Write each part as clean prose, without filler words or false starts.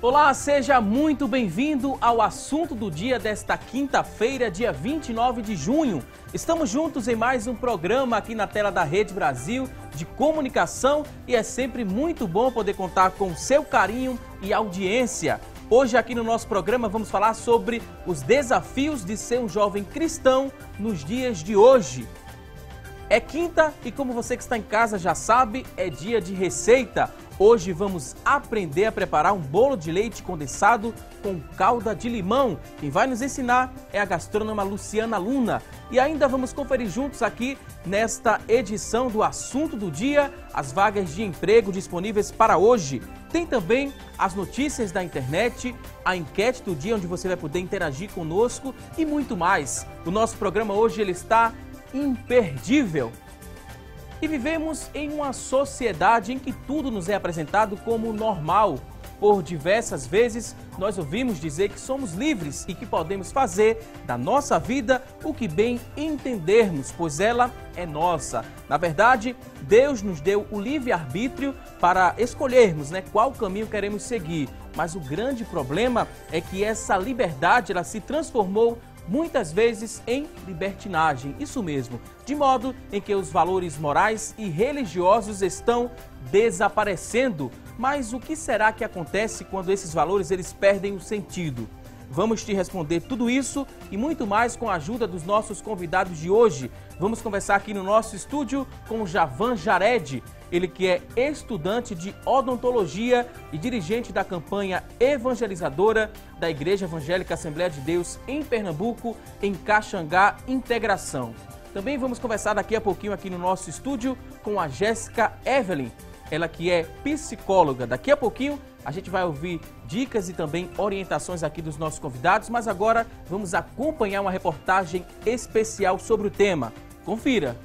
Olá, seja muito bem-vindo ao assunto do dia desta quinta-feira, dia 29 de junho. Estamos juntos em mais um programa aqui na tela da Rede Brasil de Comunicação e é sempre muito bom poder contar com o seu carinho e audiência. Hoje aqui no nosso programa vamos falar sobre os desafios de ser um jovem cristão nos dias de hoje. É quinta e como você que está em casa já sabe, é dia de receita. Hoje vamos aprender a preparar um bolo de leite condensado com calda de limão. Quem vai nos ensinar é a gastrônoma Luciana Luna. E ainda vamos conferir juntos aqui nesta edição do Assunto do Dia as vagas de emprego disponíveis para hoje. Tem também as notícias da internet, a enquete do dia onde você vai poder interagir conosco e muito mais. O nosso programa hoje ele está imperdível. E vivemos em uma sociedade em que tudo nos é apresentado como normal. Por diversas vezes, nós ouvimos dizer que somos livres e que podemos fazer da nossa vida o que bem entendermos, pois ela é nossa. Na verdade, Deus nos deu o livre-arbítrio para escolhermos, qual caminho queremos seguir. Mas o grande problema é que essa liberdade ela se transformou muitas vezes em libertinagem, isso mesmo, de modo em que os valores morais e religiosos estão desaparecendo. Mas o que será que acontece quando esses valores eles perdem o sentido? Vamos te responder tudo isso e muito mais com a ajuda dos nossos convidados de hoje. Vamos conversar aqui no nosso estúdio com o Javan Jared, ele que é estudante de odontologia e dirigente da campanha evangelizadora da Igreja Evangélica Assembleia de Deus em Pernambuco, em Caxangá Integração. Também vamos conversar daqui a pouquinho aqui no nosso estúdio com a Jéssica Evelyn, ela que é psicóloga. Daqui a pouquinho a gente vai ouvir dicas e também orientações aqui dos nossos convidados, mas agora vamos acompanhar uma reportagem especial sobre o tema. Confira!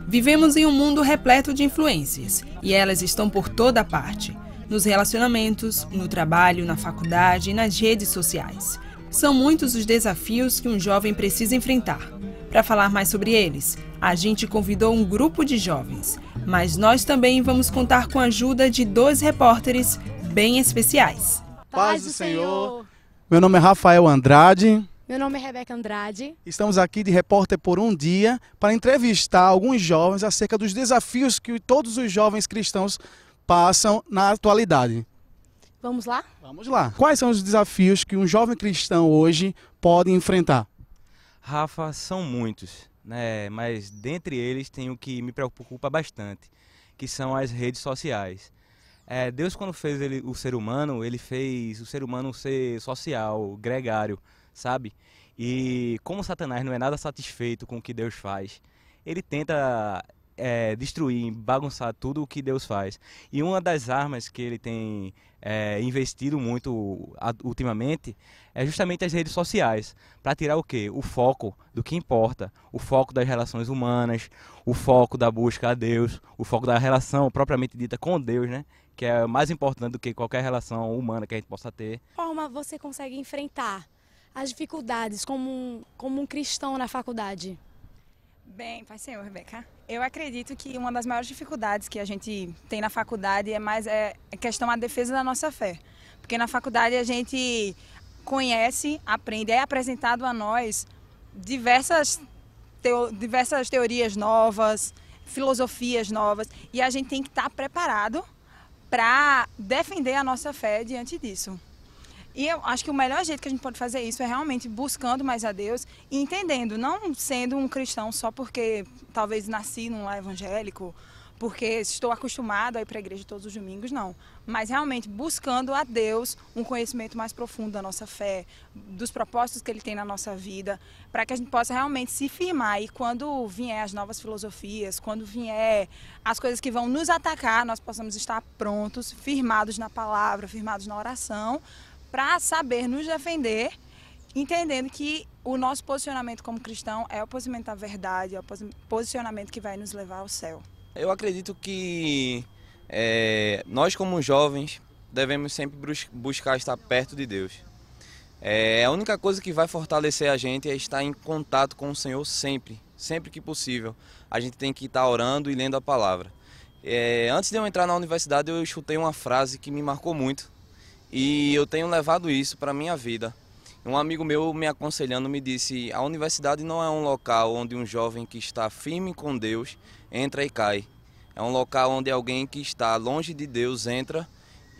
Vivemos em um mundo repleto de influências e elas estão por toda parte, nos relacionamentos, no trabalho, na faculdade e nas redes sociais. São muitos os desafios que um jovem precisa enfrentar. Para falar mais sobre eles, a gente convidou um grupo de jovens, mas nós também vamos contar com a ajuda de 2 repórteres bem especiais. Paz do Senhor! Meu nome é Rafael Andrade. Meu nome é Rebeca Andrade. Estamos aqui de repórter por um dia para entrevistar alguns jovens acerca dos desafios que todos os jovens cristãos passam na atualidade. Vamos lá? Vamos lá. Quais são os desafios que um jovem cristão hoje pode enfrentar? Rafa, são muitos, mas dentre eles tem o que me preocupa bastante, que são as redes sociais. Deus, quando fez o ser humano, ele fez o ser humano um ser social, gregário, sabe? E como Satanás não é nada satisfeito com o que Deus faz, ele tenta destruir, bagunçar tudo o que Deus faz. E uma das armas que ele tem investido muito ultimamente é justamente as redes sociais, para tirar o quê? O foco do que importa, o foco das relações humanas, o foco da busca a Deus, o foco da relação propriamente dita com Deus, que é mais importante do que qualquer relação humana que a gente possa ter. De que forma você consegue enfrentar as dificuldades como um cristão na faculdade? Bem, Pai Senhor, Rebeca, eu acredito que uma das maiores dificuldades que a gente tem na faculdade é a questão da defesa da nossa fé. Porque na faculdade a gente conhece, aprende, é apresentado a nós diversas teorias novas, filosofias novas, e a gente tem que estar preparado para defender a nossa fé diante disso. E eu acho que o melhor jeito que a gente pode fazer isso é realmente buscando mais a Deus e entendendo, não sendo um cristão só porque talvez nasci num lar evangélico, porque estou acostumado a ir para a igreja todos os domingos, não. Mas realmente buscando a Deus um conhecimento mais profundo da nossa fé, dos propósitos que Ele tem na nossa vida, para que a gente possa realmente se firmar. E quando vier as novas filosofias, quando vier as coisas que vão nos atacar, nós possamos estar prontos, firmados na palavra, firmados na oração, para saber nos defender, entendendo que o nosso posicionamento como cristão é o posicionamento da verdade, é o posicionamento que vai nos levar ao céu. Eu acredito que nós como jovens devemos sempre buscar estar perto de Deus. A única coisa que vai fortalecer a gente é estar em contato com o Senhor sempre, sempre que possível, a gente tem que estar orando e lendo a palavra. Antes de eu entrar na universidade, eu escutei uma frase que me marcou muito e eu tenho levado isso para a minha vida. Um amigo meu me aconselhando me disse: a universidade não é um local onde um jovem que está firme com Deus entra e cai. É um local onde alguém que está longe de Deus entra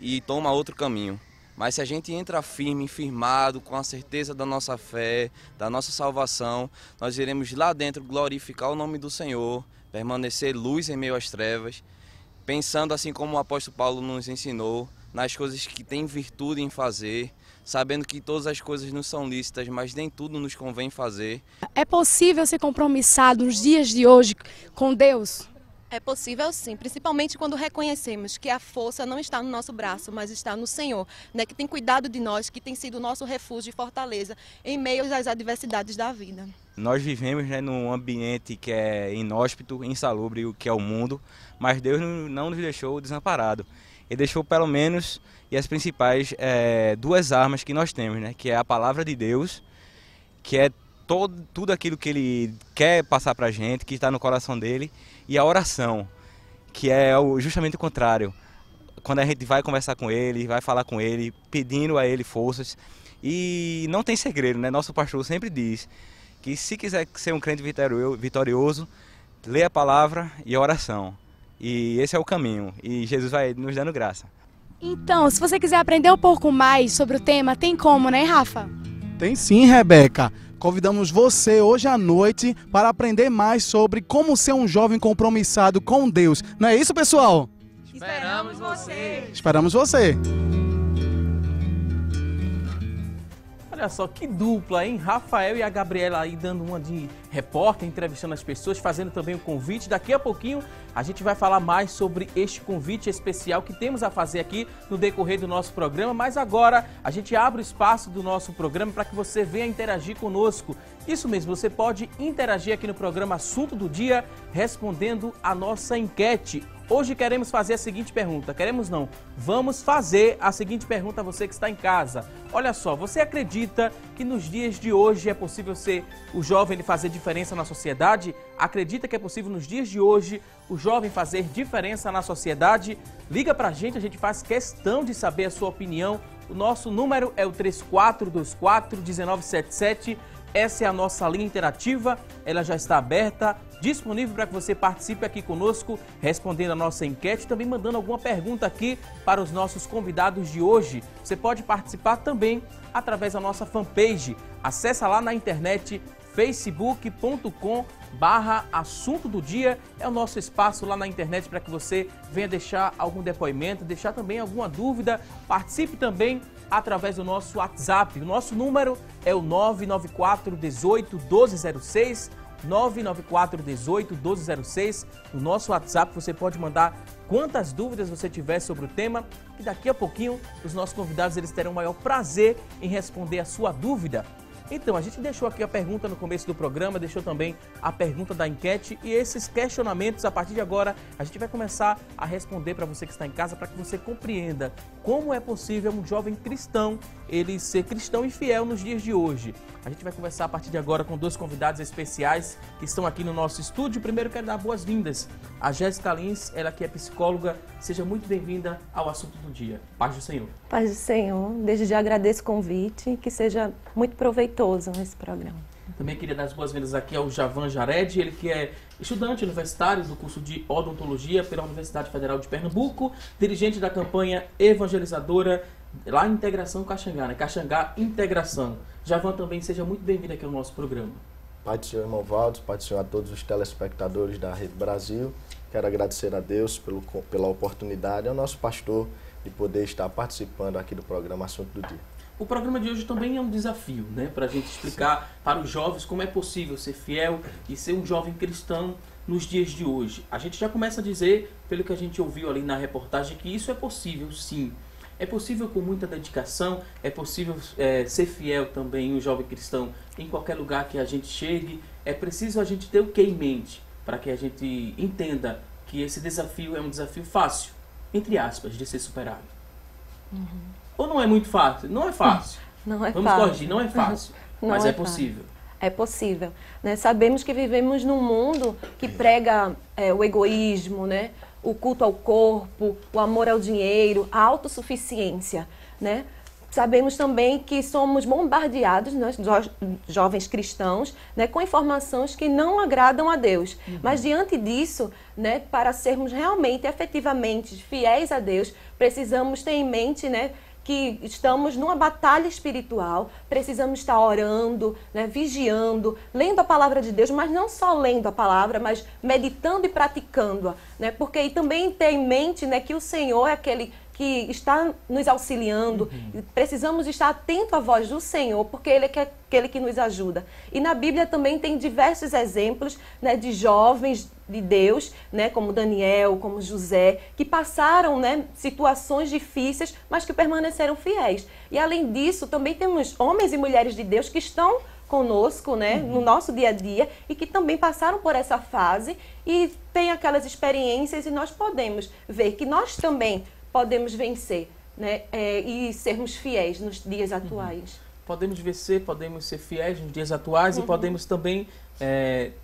e toma outro caminho. Mas se a gente entra firme, firmado, com a certeza da nossa fé, da nossa salvação, nós iremos lá dentro glorificar o nome do Senhor, permanecer luz em meio às trevas, pensando assim como o apóstolo Paulo nos ensinou, nas coisas que tem virtude em fazer, sabendo que todas as coisas não são lícitas, mas nem tudo nos convém fazer. É possível ser compromissado nos dias de hoje com Deus? É possível sim, principalmente quando reconhecemos que a força não está no nosso braço, mas está no Senhor, né, que tem cuidado de nós, que tem sido o nosso refúgio e fortaleza em meio às adversidades da vida. Nós vivemos, né, num ambiente que é inóspito, insalubre, o que é o mundo, mas Deus não nos deixou desamparado. Ele deixou pelo menos, e as principais, duas armas que nós temos, né, que é a palavra de Deus, que é tudo aquilo que Ele quer passar para a gente, que está no coração dele, e a oração, que é justamente o contrário. Quando a gente vai conversar com Ele, vai falar com Ele, pedindo a Ele forças. E não tem segredo, né? Nosso pastor sempre diz que se quiser ser um crente vitorioso, lê a palavra e a oração. E esse é o caminho. E Jesus vai nos dando graça. Então, se você quiser aprender um pouco mais sobre o tema, tem como, né, Rafa? Tem sim, Rebeca. Convidamos você hoje à noite para aprender mais sobre como ser um jovem compromissado com Deus. Não é isso, pessoal? Esperamos você! Esperamos você! Olha só que dupla, hein? Rafael e a Gabriela aí dando uma de repórter, entrevistando as pessoas, fazendo também um convite. Daqui a pouquinho a gente vai falar mais sobre este convite especial que temos a fazer aqui no decorrer do nosso programa. Mas agora a gente abre o espaço do nosso programa para que você venha interagir conosco. Isso mesmo, você pode interagir aqui no programa Assunto do Dia, respondendo a nossa enquete. Hoje queremos fazer a seguinte pergunta, vamos fazer a seguinte pergunta a você que está em casa. Olha só, você acredita que nos dias de hoje é possível ser o jovem fazer diferença na sociedade? Acredita que é possível nos dias de hoje o jovem fazer diferença na sociedade? Liga pra gente, a gente faz questão de saber a sua opinião. O nosso número é o 3424-1977. Essa é a nossa linha interativa, ela já está aberta, disponível para que você participe aqui conosco, respondendo a nossa enquete, também mandando alguma pergunta aqui para os nossos convidados de hoje. Você pode participar também através da nossa fanpage. Acesse lá na internet facebook.com/assunto do dia. É o nosso espaço lá na internet para que você venha deixar algum depoimento, deixar também alguma dúvida. Participe também através do nosso WhatsApp. O nosso número é o 994 18 1206. 994 18 1206. No nosso WhatsApp você pode mandar quantas dúvidas você tiver sobre o tema, que daqui a pouquinho os nossos convidados eles terão o maior prazer em responder a sua dúvida. Então, a gente deixou aqui a pergunta no começo do programa, deixou também a pergunta da enquete e esses questionamentos, a partir de agora, a gente vai começar a responder para você que está em casa, para que você compreenda como é possível um jovem cristão, ele ser cristão e fiel nos dias de hoje. A gente vai conversar a partir de agora com dois convidados especiais que estão aqui no nosso estúdio. Primeiro, quero dar boas-vindas a Jéssica Lins, ela que é psicóloga. Seja muito bem-vinda ao Assunto do Dia. Paz do Senhor. Paz do Senhor. Desde já agradeço o convite, que seja muito proveitoso nesse programa. Também queria dar as boas-vindas aqui ao Javan Jared, ele que é estudante universitário do curso de odontologia pela Universidade Federal de Pernambuco, dirigente da campanha evangelizadora lá em Integração Caxangá, né? Caxangá Integração. Javan, também seja muito bem-vindo aqui ao nosso programa. Pai do Senhor, irmão Valdo, Pai do Senhor a todos os telespectadores da Rede Brasil. Quero agradecer a Deus pela oportunidade, ao nosso pastor, de poder estar participando aqui do programa Assunto do Dia. O programa de hoje também é um desafio, né? Para a gente explicar para os jovens como é possível ser fiel e ser um jovem cristão nos dias de hoje. A gente já começa a dizer, pelo que a gente ouviu ali na reportagem, que isso é possível sim. É possível com muita dedicação, é possível ser fiel também, um jovem cristão, em qualquer lugar que a gente chegue. É preciso a gente ter o que em mente, para que a gente entenda que esse desafio é um desafio fácil, entre aspas, de ser superado. Ou não é muito fácil? Não é fácil. Não é Vamos fácil. corrigir, não é fácil, mas é possível. É possível, né? Sabemos que vivemos num mundo que prega o egoísmo, né? O culto ao corpo, o amor ao dinheiro, a autossuficiência, né? Sabemos também que somos bombardeados, nós jovens cristãos, né, com informações que não agradam a Deus. Mas diante disso, né, para sermos realmente, efetivamente fiéis a Deus, precisamos ter em mente, né, que estamos numa batalha espiritual, precisamos estar orando, né, vigiando, lendo a palavra de Deus, mas não só lendo a palavra, mas meditando e praticando-a, né, porque também ter em mente, né, que o Senhor é aquele que está nos auxiliando, precisamos estar atento à voz do Senhor, porque Ele é aquele que nos ajuda. E na Bíblia também tem diversos exemplos, né, de jovens de Deus, né, como Daniel, como José, que passaram, né, situações difíceis, mas que permaneceram fiéis. E além disso, também temos homens e mulheres de Deus que estão conosco, né, no nosso dia a dia, e que também passaram por essa fase e têm aquelas experiências, e nós podemos ver que nós também podemos vencer, né, e sermos fiéis nos dias atuais. Podemos vencer, podemos ser fiéis nos dias atuais e podemos também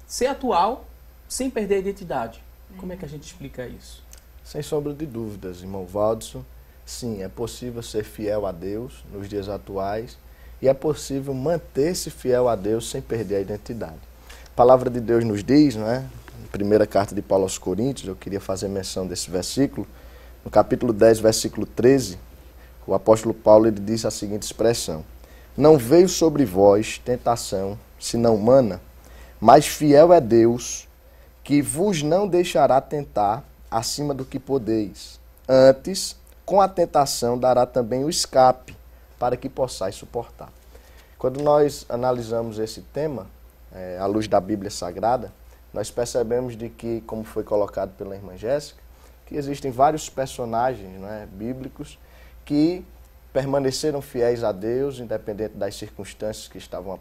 ser atual sem perder a identidade. Como é que a gente explica isso? Sem sombra de dúvidas, irmão Valdson, sim, é possível ser fiel a Deus nos dias atuais e é possível manter-se fiel a Deus sem perder a identidade. A palavra de Deus nos diz, né, na primeira carta de Paulo aos Coríntios, eu queria fazer menção desse versículo, no capítulo 10, versículo 13, o apóstolo Paulo ele diz a seguinte expressão: não veio sobre vós tentação, senão humana, mas fiel é Deus, que vos não deixará tentar acima do que podeis. Antes, com a tentação, dará também o escape, para que possais suportar. Quando nós analisamos esse tema, à luz da Bíblia Sagrada, nós percebemos de que, como foi colocado pela irmã Jéssica, que existem vários personagens, né, bíblicos que permaneceram fiéis a Deus, independente das circunstâncias que estavam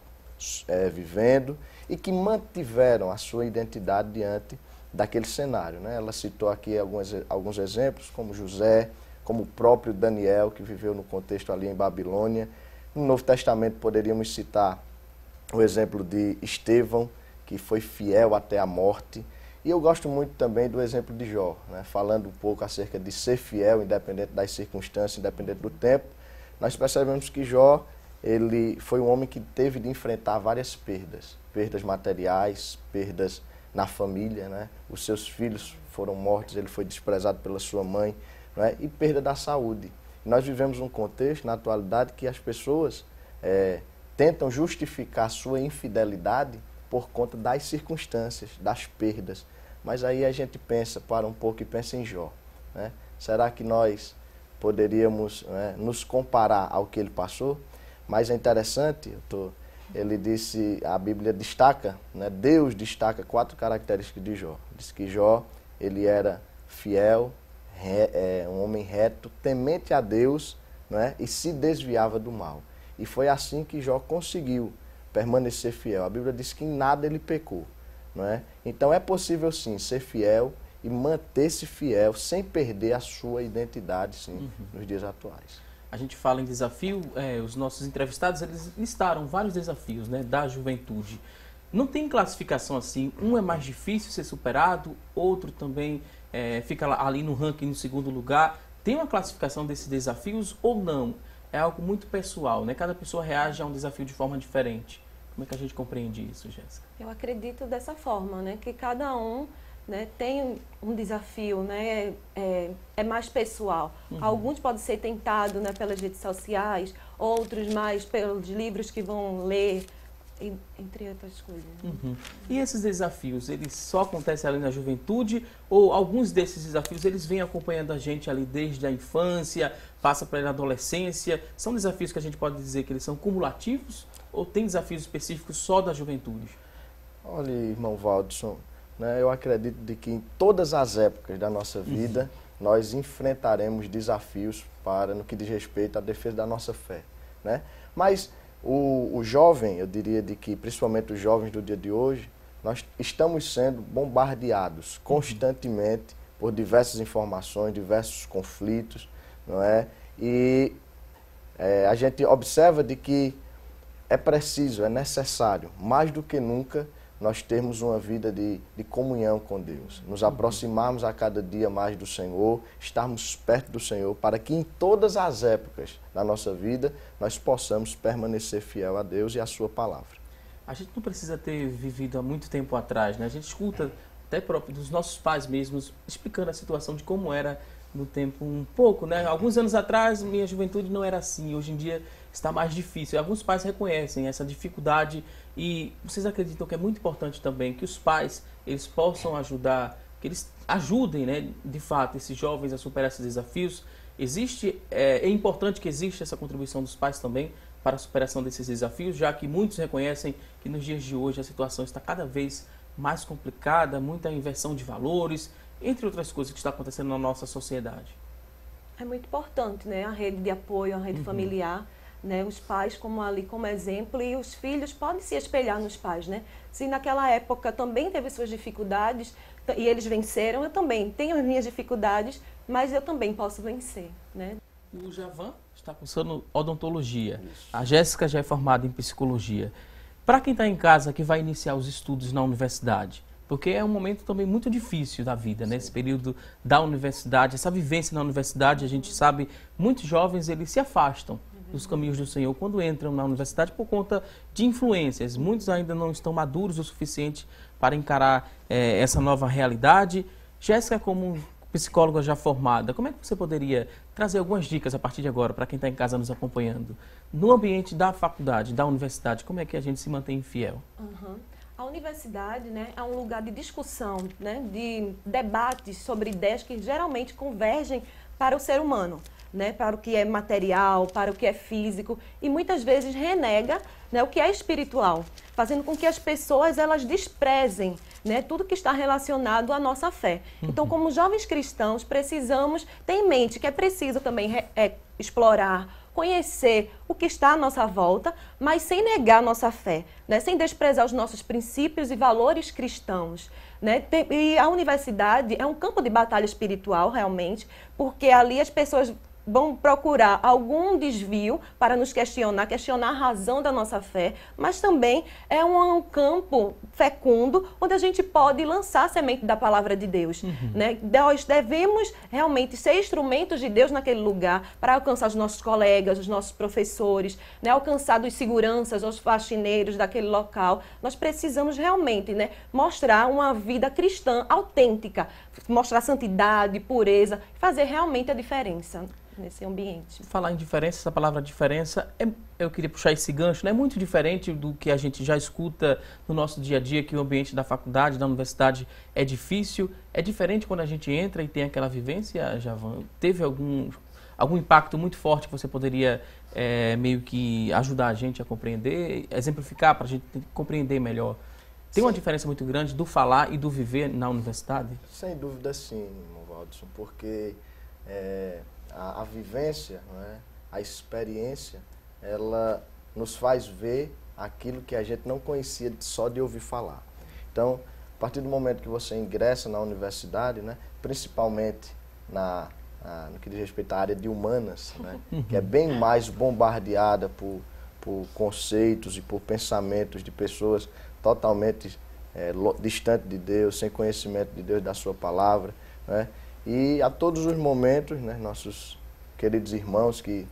vivendo, e que mantiveram a sua identidade diante daquele cenário, né? Ela citou aqui alguns exemplos, como José, como o próprio Daniel, que viveu no contexto ali em Babilônia. No Novo Testamento poderíamos citar o exemplo de Estevão, que foi fiel até a morte. E eu gosto muito também do exemplo de Jó, né? Falando um pouco acerca de ser fiel, independente das circunstâncias, independente do tempo. Nós percebemos que Jó, ele foi um homem que teve de enfrentar várias perdas. Perdas materiais, perdas na família, né? Os seus filhos foram mortos, ele foi desprezado pela sua mãe, né? E perda da saúde. Nós vivemos um contexto, na atualidade, que as pessoas tentam justificar sua infidelidade por conta das circunstâncias, das perdas. Mas aí a gente para um pouco e pensa em Jó, né? Será que nós poderíamos, né, nos comparar ao que ele passou? Mas é interessante, ele disse, a Bíblia destaca, né, Deus destaca 4 características de Jó. Diz que Jó, ele era fiel, um homem reto, temente a Deus, né, e se desviava do mal. E foi assim que Jó conseguiu permanecer fiel. A Bíblia diz que em nada ele pecou, não é? Então é possível sim ser fiel e manter-se fiel sem perder a sua identidade, sim, nos dias atuais. A gente fala em desafio, os nossos entrevistados eles listaram vários desafios, né, da juventude. Não tem classificação assim, um é mais difícil ser superado, outro também fica ali no ranking no segundo lugar. Tem uma classificação desses desafios ou não? É algo muito pessoal, né? Cada pessoa reage a um desafio de forma diferente. Como é que a gente compreende isso, Jéssica? Eu acredito dessa forma, né? Que cada um, né, tem um desafio, né? É mais pessoal. Alguns podem ser tentados, né, pelas redes sociais, outros mais pelos livros que vão ler, entre outras coisas. E esses desafios, eles só acontecem ali na juventude ou alguns desses desafios eles vêm acompanhando a gente ali desde a infância, passa para a adolescência? São desafios que a gente pode dizer que eles são cumulativos ou tem desafios específicos só da juventude? Olha, irmão Valdson, né, eu acredito de que em todas as épocas da nossa vida nós enfrentaremos desafios no que diz respeito à defesa da nossa fé, né? Mas o jovem, eu diria de que principalmente os jovens do dia de hoje, nós estamos sendo bombardeados constantemente por diversas informações, diversos conflitos, não é? E a gente observa de que é preciso, é necessário, mais do que nunca, nós termos uma vida de comunhão com Deus, nos aproximarmos a cada dia mais do Senhor, estarmos perto do Senhor, para que em todas as épocas da nossa vida nós possamos permanecer fiel a Deus e à sua palavra. A gente não precisa ter vivido há muito tempo atrás, né? A gente escuta até próprio dos nossos pais mesmos explicando a situação de como era no tempo um pouco, né? Alguns anos atrás, minha juventude não era assim, hoje em dia está mais difícil. Alguns pais reconhecem essa dificuldade e vocês acreditam que é muito importante também que os pais, eles possam ajudar, que eles ajudem, né, de fato, esses jovens a superar esses desafios. É importante que exista essa contribuição dos pais também para a superação desses desafios, já que muitos reconhecem que nos dias de hoje a situação está cada vez mais complicada, muita inversão de valores, entre outras coisas que está acontecendo na nossa sociedade. É muito importante, né? A rede de apoio, a rede familiar, né? Os pais como exemplo, e os filhos podem se espelhar nos pais, né? Se naquela época também teve suas dificuldades e eles venceram, eu também tenho as minhas dificuldades, mas eu também posso vencer, né? O Javan está cursando odontologia. Isso. A Jéssica já é formada em psicologia. Para quem está em casa que vai iniciar os estudos na universidade, porque é um momento também muito difícil da vida, né? Esse período da universidade, essa vivência na universidade, a gente sabe, muitos jovens eles se afastam dos caminhos do Senhor quando entram na universidade por conta de influências. Muitos ainda não estão maduros o suficiente para encarar essa nova realidade. Jéssica, como psicóloga já formada, como é que você poderia trazer algumas dicas a partir de agora para quem está em casa nos acompanhando? No ambiente da faculdade, da universidade, como é que a gente se mantém fiel? A universidade, né, é um lugar de discussão, né, de debates sobre ideias que geralmente convergem para o ser humano, né, para o que é material, para o que é físico, e muitas vezes renega, né, o que é espiritual, fazendo com que as pessoas elas desprezem, né, tudo que está relacionado à nossa fé. Então, como jovens cristãos, precisamos ter em mente que é preciso também explorar, conhecer o que está à nossa volta, mas sem negar a nossa fé, né? Sem desprezar os nossos princípios e valores cristãos, né? E a universidade é um campo de batalha espiritual, realmente, porque ali as pessoas vão procurar algum desvio para nos questionar a razão da nossa fé, mas também é um campo fecundo onde a gente pode lançar a semente da palavra de Deus. Né? Nós devemos realmente ser instrumentos de Deus naquele lugar para alcançar os nossos colegas, os nossos professores, né? Alcançar os seguranças, os faxineiros daquele local. Nós precisamos realmente, né, mostrar uma vida cristã autêntica, mostrar santidade, pureza, fazer realmente a diferença nesse ambiente. Falar em diferença, essa palavra diferença, eu queria puxar esse gancho, não é muito diferente do que a gente já escuta no nosso dia a dia, que o ambiente da faculdade, da universidade é difícil. É diferente quando a gente entra e tem aquela vivência, Javan? Teve algum impacto muito forte que você poderia meio que ajudar a gente a compreender, exemplificar para a gente compreender melhor? Tem uma diferença muito grande do falar e do viver na universidade? Sem dúvida sim, irmão Waldson, porque a vivência, né, a experiência, ela nos faz ver aquilo que a gente não conhecia só de ouvir falar. Então, a partir do momento que você ingressa na universidade, né, principalmente no que diz respeito à área de humanas, né, que é bem mais bombardeada por conceitos e por pensamentos de pessoas totalmente distantes de Deus, sem conhecimento de Deus, da sua palavra, né? E a todos os momentos, né, nossos queridos irmãos que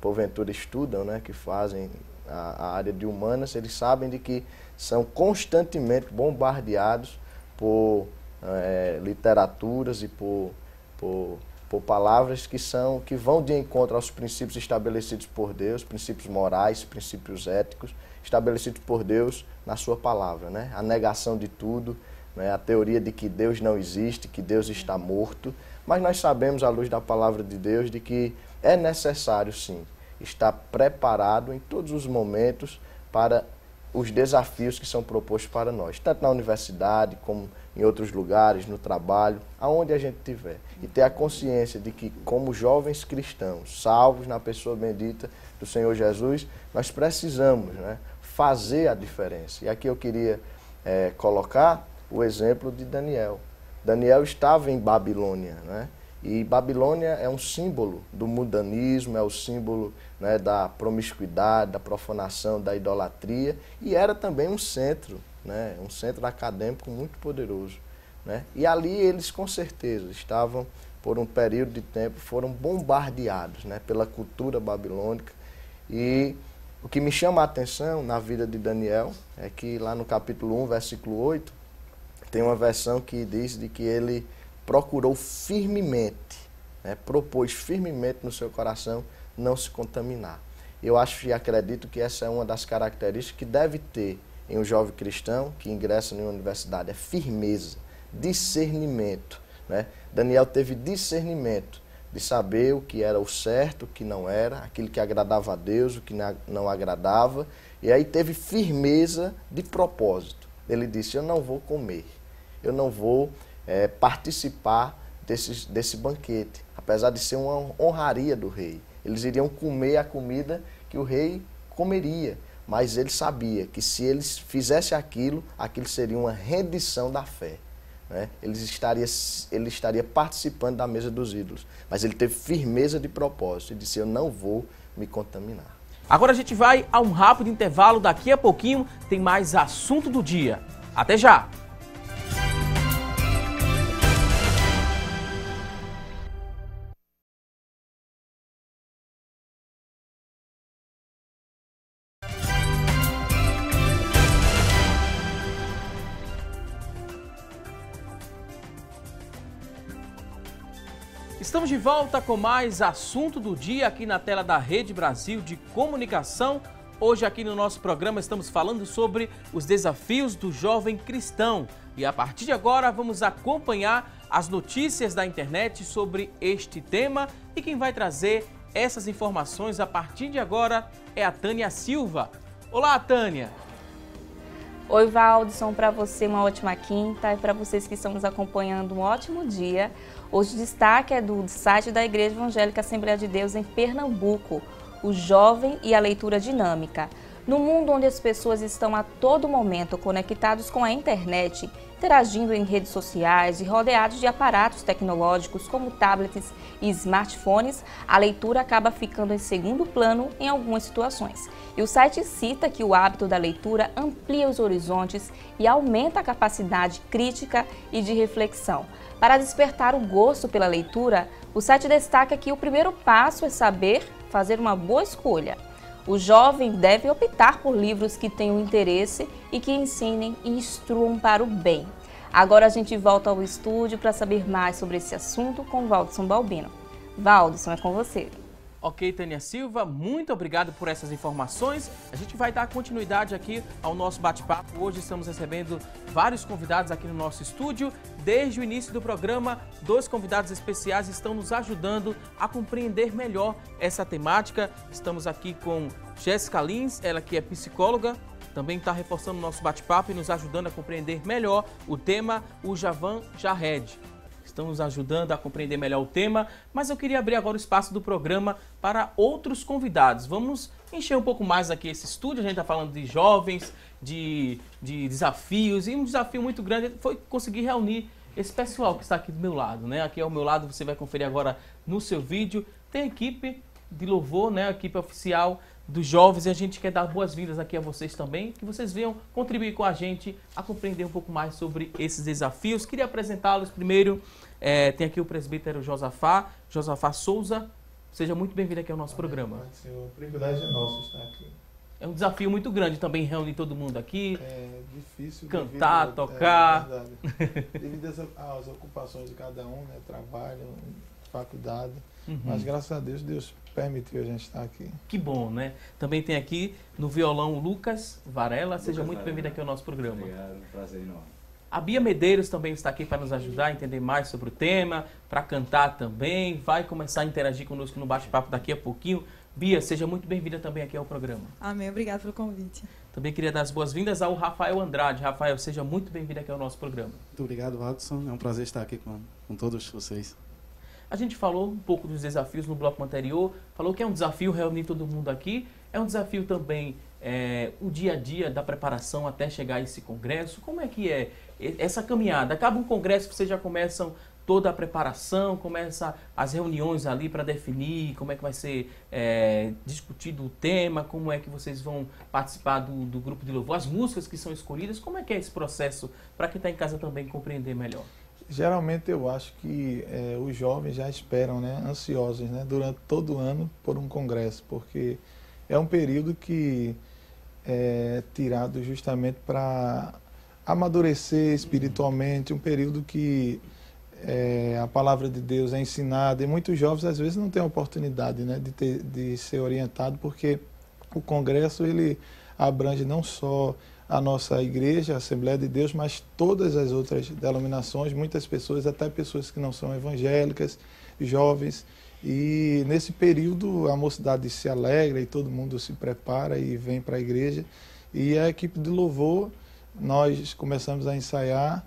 porventura estudam, né, que fazem a área de humanas, eles sabem de que são constantemente bombardeados por literaturas e por palavras que vão de encontro aos princípios estabelecidos por Deus, princípios morais, princípios éticos, estabelecidos por Deus na sua palavra, né? A negação de tudo, né? A teoria de que Deus não existe, que Deus está morto, mas nós sabemos, à luz da palavra de Deus, de que é necessário, sim, estar preparado em todos os momentos para os desafios que são propostos para nós, tanto na universidade como em outros lugares, no trabalho, aonde a gente estiver. E ter a consciência de que, como jovens cristãos, salvos na pessoa bendita do Senhor Jesus, nós precisamos, né, fazer a diferença. E aqui eu queria colocar o exemplo de Daniel. Daniel estava em Babilônia, né? E Babilônia é um símbolo do mundanismo, é o símbolo, né, da promiscuidade, da profanação, da idolatria, e era também um centro, né, um centro acadêmico muito poderoso, né? E ali eles com certeza estavam, por um período de tempo, foram bombardeados, né, pela cultura babilônica. E o que me chama a atenção na vida de Daniel é que lá no capítulo 1, versículo 8, tem uma versão que diz de que ele procurou firmemente, né, propôs firmemente no seu coração não se contaminar. Eu acho e acredito que essa é uma das características que deve ter em um jovem cristão que ingressa em uma universidade, é firmeza, discernimento, né? Daniel teve discernimento de saber o que era o certo, o que não era, aquilo que agradava a Deus, o que não agradava, e aí teve firmeza de propósito. Ele disse, eu não vou comer, eu não vou participar desse banquete, apesar de ser uma honraria do rei. Eles iriam comer a comida que o rei comeria, mas ele sabia que se eles fizessem aquilo, aquilo seria uma rendição da fé, né? Ele estaria participando da mesa dos ídolos, mas ele teve firmeza de propósito e disse, eu não vou me contaminar. Agora a gente vai a um rápido intervalo, daqui a pouquinho tem mais assunto do dia. Até já! Estamos de volta com mais assunto do dia aqui na tela da Rede Brasil de Comunicação. Hoje aqui no nosso programa estamos falando sobre os desafios do jovem cristão. E a partir de agora vamos acompanhar as notícias da internet sobre este tema. E quem vai trazer essas informações a partir de agora é a Tânia Silva. Olá, Tânia! Oi, Valdson, para você uma ótima quinta e para vocês que estão nos acompanhando um ótimo dia. Hoje o destaque é do site da Igreja Evangélica Assembleia de Deus em Pernambuco, o jovem e a leitura dinâmica. No mundo onde as pessoas estão a todo momento conectados com a internet, interagindo em redes sociais e rodeados de aparatos tecnológicos como tablets e smartphones, a leitura acaba ficando em segundo plano em algumas situações. E o site cita que o hábito da leitura amplia os horizontes e aumenta a capacidade crítica e de reflexão. Para despertar o gosto pela leitura, o site destaca que o primeiro passo é saber fazer uma boa escolha. O jovem deve optar por livros que tenham interesse e que ensinem e instruam para o bem. Agora a gente volta ao estúdio para saber mais sobre esse assunto com o Valdson Balbino. Valdson, é com você. Ok, Tânia Silva, muito obrigado por essas informações. A gente vai dar continuidade aqui ao nosso bate-papo. Hoje estamos recebendo vários convidados aqui no nosso estúdio. Desde o início do programa, 2 convidados especiais estão nos ajudando a compreender melhor essa temática. Estamos aqui com Jéssica Lins, ela que é psicóloga, também está reforçando o nosso bate-papo e nos ajudando a compreender melhor o tema, o Javan Jared. Estão nos ajudando a compreender melhor o tema, mas eu queria abrir agora o espaço do programa para outros convidados. Vamos encher um pouco mais aqui esse estúdio. A gente está falando de jovens, de desafios, e um desafio muito grande foi conseguir reunir esse pessoal que está aqui do meu lado, né? Aqui ao meu lado, você vai conferir agora no seu vídeo, tem a equipe de louvor, né? A equipe oficial dos jovens, e a gente quer dar boas-vindas aqui a vocês também, que vocês venham contribuir com a gente a compreender um pouco mais sobre esses desafios. Queria apresentá-los primeiro, tem aqui o presbítero Josafá Souza. Seja muito bem-vindo aqui ao nosso programa. Senhor, o privilégio é nosso estar aqui. É um desafio muito grande também reunir todo mundo aqui. É difícil. Cantar, tocar. Devido às ocupações de cada um, né? Trabalho, faculdade. Mas graças a Deus, Deus permitiu a gente estar aqui. Que bom, né? Também tem aqui no violão o Lucas Varela. Seja muito bem-vindo aqui ao nosso programa. Obrigado, prazer enorme. A Bia Medeiros também está aqui para nos ajudar a entender mais sobre o tema, para cantar também. Vai começar a interagir conosco no bate-papo daqui a pouquinho. Bia, seja muito bem-vinda também aqui ao programa. Amém, obrigado pelo convite. Também queria dar as boas-vindas ao Rafael Andrade. Rafael, seja muito bem-vindo aqui ao nosso programa. Muito obrigado, Watson. É um prazer estar aqui com todos vocês. A gente falou um pouco dos desafios no bloco anterior, falou que é um desafio reunir todo mundo aqui, é um desafio também o dia a dia da preparação até chegar a esse congresso. Como é que é essa caminhada? Acaba um congresso, vocês já começam toda a preparação, começa as reuniões ali para definir como é que vai ser discutido o tema, como é que vocês vão participar do grupo de louvor, as músicas que são escolhidas, como é que é esse processo para quem está em casa também compreender melhor? Geralmente eu acho que os jovens já esperam, né, ansiosos, né, durante todo o ano por um congresso, porque é um período que é tirado justamente para amadurecer espiritualmente, um período que a palavra de Deus é ensinada, e muitos jovens às vezes não têm a oportunidade, né, de ser orientado, porque o congresso ele abrange não só a nossa igreja, a Assembleia de Deus, mas todas as outras denominações, muitas pessoas, até pessoas que não são evangélicas, jovens, e nesse período a mocidade se alegra e todo mundo se prepara e vem para a igreja, e a equipe de louvor, nós começamos a ensaiar,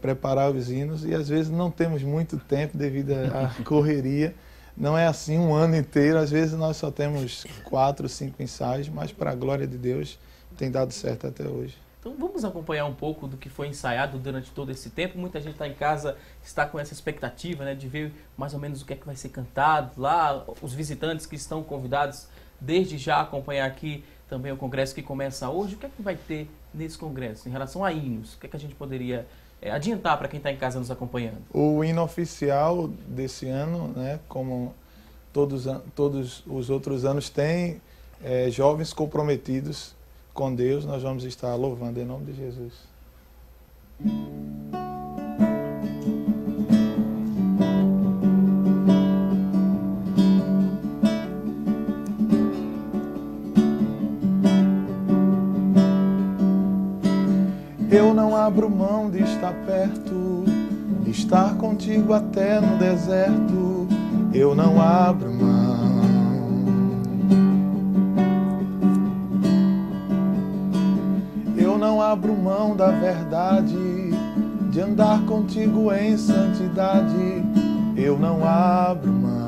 preparar os hinos, e às vezes não temos muito tempo devido à correria. Não é assim um ano inteiro, às vezes nós só temos 4, 5 ensaios, mas para a glória de Deus tem dado certo até hoje. Então vamos acompanhar um pouco do que foi ensaiado durante todo esse tempo. Muita gente está em casa, está com essa expectativa, né, de ver mais ou menos o que é que vai ser cantado lá, os visitantes que estão convidados desde já acompanhar aqui também o congresso que começa hoje. O que é que vai ter nesse congresso em relação a hinos? O que é que a gente poderia adiantar para quem está em casa nos acompanhando? O hino oficial desse ano, né, como todos os outros anos, tem jovens comprometidos com Deus. Nós vamos estar louvando em nome de Jesus. Eu não abro mão de estar perto, de estar contigo até no deserto. Eu não abro mão. Eu não abro mão da verdade, de andar contigo em santidade. Eu não abro mão.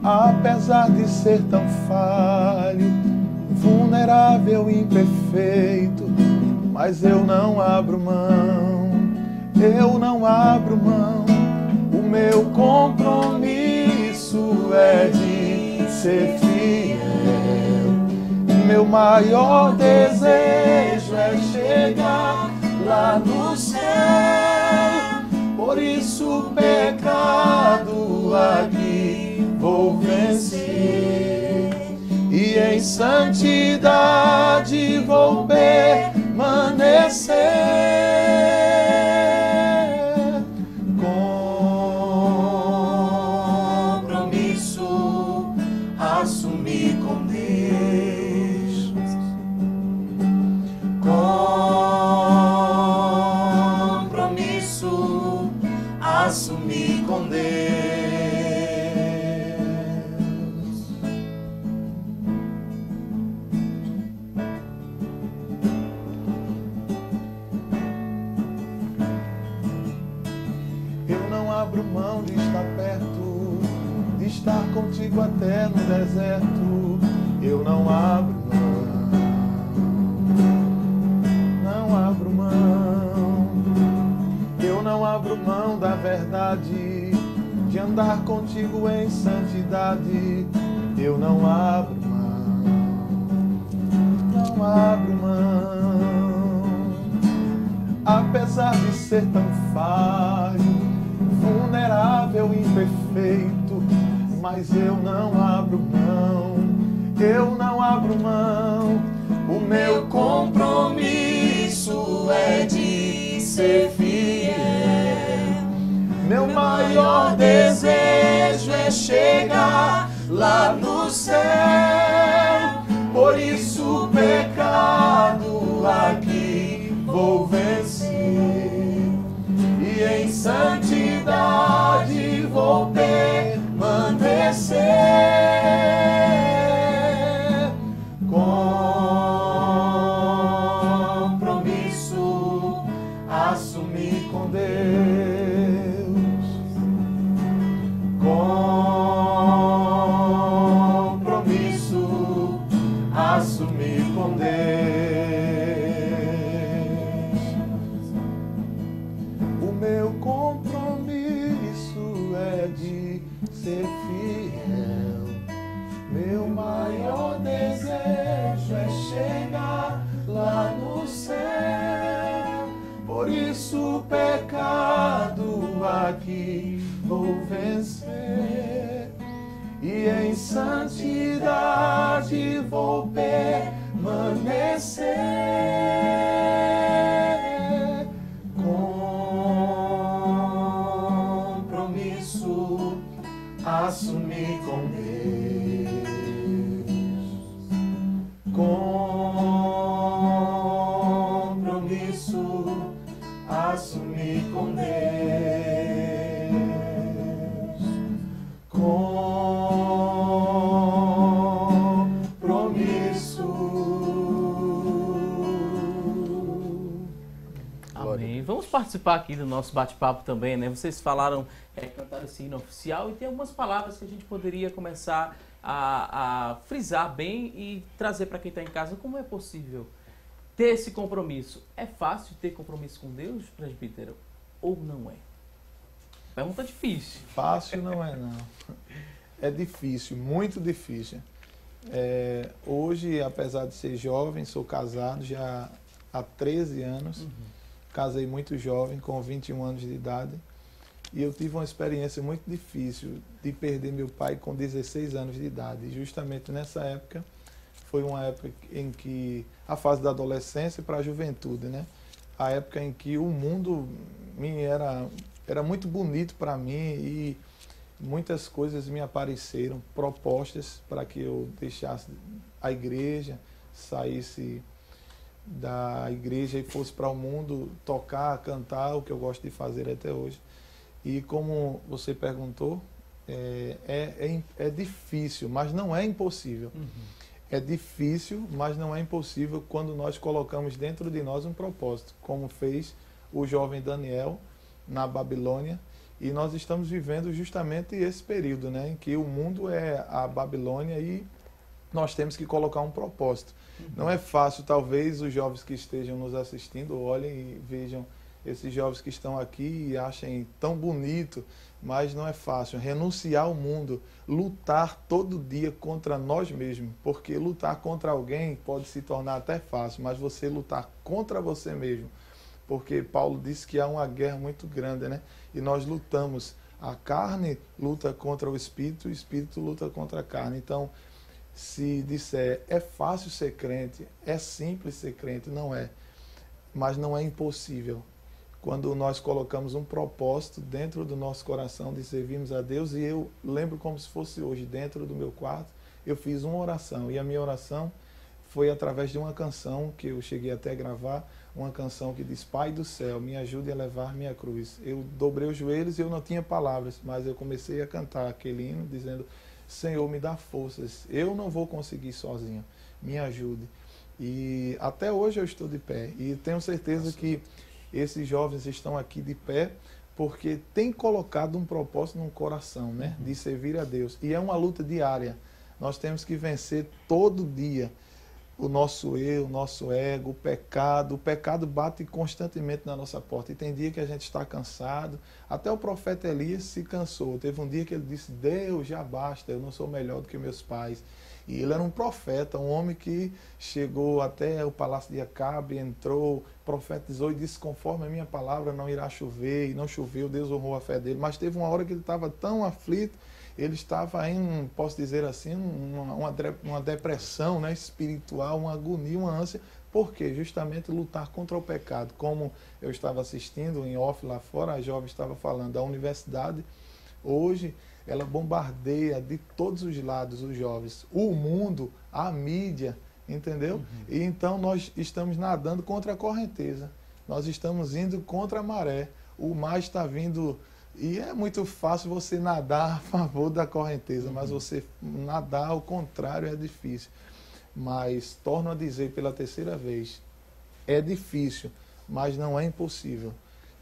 Apesar de ser tão falho, vulnerável e imperfeito, mas eu não abro mão, eu não abro mão. O meu compromisso é de ser fiel. Meu maior desejo é chegar lá no céu. Por isso o pecado aqui vou vencer, e em santidade vou permanecer. Compromisso assumir com Deus. Compromisso assumir com Deus. Abro mão de estar perto, de estar contigo até no deserto. Eu não abro mão, não abro mão. Eu não abro mão da verdade, de andar contigo em santidade. Eu não abro mão, não abro mão. Apesar de ser tão falho, vulnerável e imperfeito, mas eu não abro mão, eu não abro mão. O meu compromisso é de ser fiel. Meu maior desejo é chegar lá no céu. Por isso o pecado aqui vou vencer, e em santidade vou permanecer. Compromisso assumir com Deus. Compromisso lá no céu. Por isso o pecado aqui vou vencer, e em santidade vou permanecer. Compromisso assumir com Deus. Compromisso assumir com Deus. Amém. Vamos participar aqui do nosso bate-papo também, né? Vocês falaram, cantar esse hino oficial, e tem algumas palavras que a gente poderia começar a frisar bem e trazer para quem está em casa. Como é possível ter esse compromisso? É fácil ter compromisso com Deus, presbítero, ou não é? Pergunta difícil. Fácil não é, não. É difícil, muito difícil. Hoje, apesar de ser jovem, sou casado já há 13 anos. Casei muito jovem, com 21 anos de idade. E eu tive uma experiência muito difícil de perder meu pai com 16 anos de idade. E justamente nessa época, foi uma época em que a fase da adolescência para a juventude, né? A época em que o mundo era muito bonito para mim e muitas coisas me apareceram, propostas para que eu deixasse a igreja, saísse da igreja e fosse para o mundo tocar, cantar, o que eu gosto de fazer até hoje. E como você perguntou, é difícil, mas não é impossível. É difícil, mas não é impossível quando nós colocamos dentro de nós um propósito, como fez o jovem Daniel na Babilônia. E nós estamos vivendo justamente esse período, né, em que o mundo é a Babilônia e nós temos que colocar um propósito. Não é fácil, talvez os jovens que estejam nos assistindo olhem e vejam esses jovens que estão aqui e achem tão bonito, mas não é fácil. Renunciar ao mundo, lutar todo dia contra nós mesmos, porque lutar contra alguém pode se tornar até fácil, mas você lutar contra você mesmo, porque Paulo disse que há uma guerra muito grande, né? E nós lutamos. A carne luta contra o espírito luta contra a carne. Então, se disser, é fácil ser crente, é simples ser crente, não é. Mas não é impossível. Quando nós colocamos um propósito dentro do nosso coração de servirmos a Deus, e eu lembro como se fosse hoje, dentro do meu quarto, eu fiz uma oração, e a minha oração foi através de uma canção que eu cheguei até a gravar, uma canção que diz: Pai do céu, me ajude a levar minha cruz. Eu dobrei os joelhos e eu não tinha palavras, mas eu comecei a cantar aquele hino dizendo: Senhor, me dá forças, eu não vou conseguir sozinho, me ajude. E até hoje eu estou de pé, e tenho certeza que esses jovens estão aqui de pé porque têm colocado um propósito no coração, né, de servir a Deus. E é uma luta diária. Nós temos que vencer todo dia o nosso eu, o nosso ego, o pecado. O pecado bate constantemente na nossa porta. E tem dia que a gente está cansado. Até o profeta Elias se cansou. Teve um dia que ele disse: Deus, já basta, eu não sou melhor do que meus pais. E ele era um profeta, um homem que chegou até o palácio de Acabe, entrou, profetizou e disse: conforme a minha palavra não irá chover. E não choveu, Deus honrou a fé dele. Mas teve uma hora que ele estava tão aflito, ele estava em, posso dizer assim, uma depressão, né, espiritual, uma agonia, uma ânsia. Por quê? Justamente lutar contra o pecado. Como eu estava assistindo em off lá fora, a jovem estava falando, a universidade hoje ela bombardeia de todos os lados os jovens, o mundo, a mídia, entendeu? E então nós estamos nadando contra a correnteza, nós estamos indo contra a maré, o mar está vindo, e é muito fácil você nadar a favor da correnteza, mas você nadar ao contrário é difícil. Mas torno a dizer pela terceira vez, é difícil, mas não é impossível.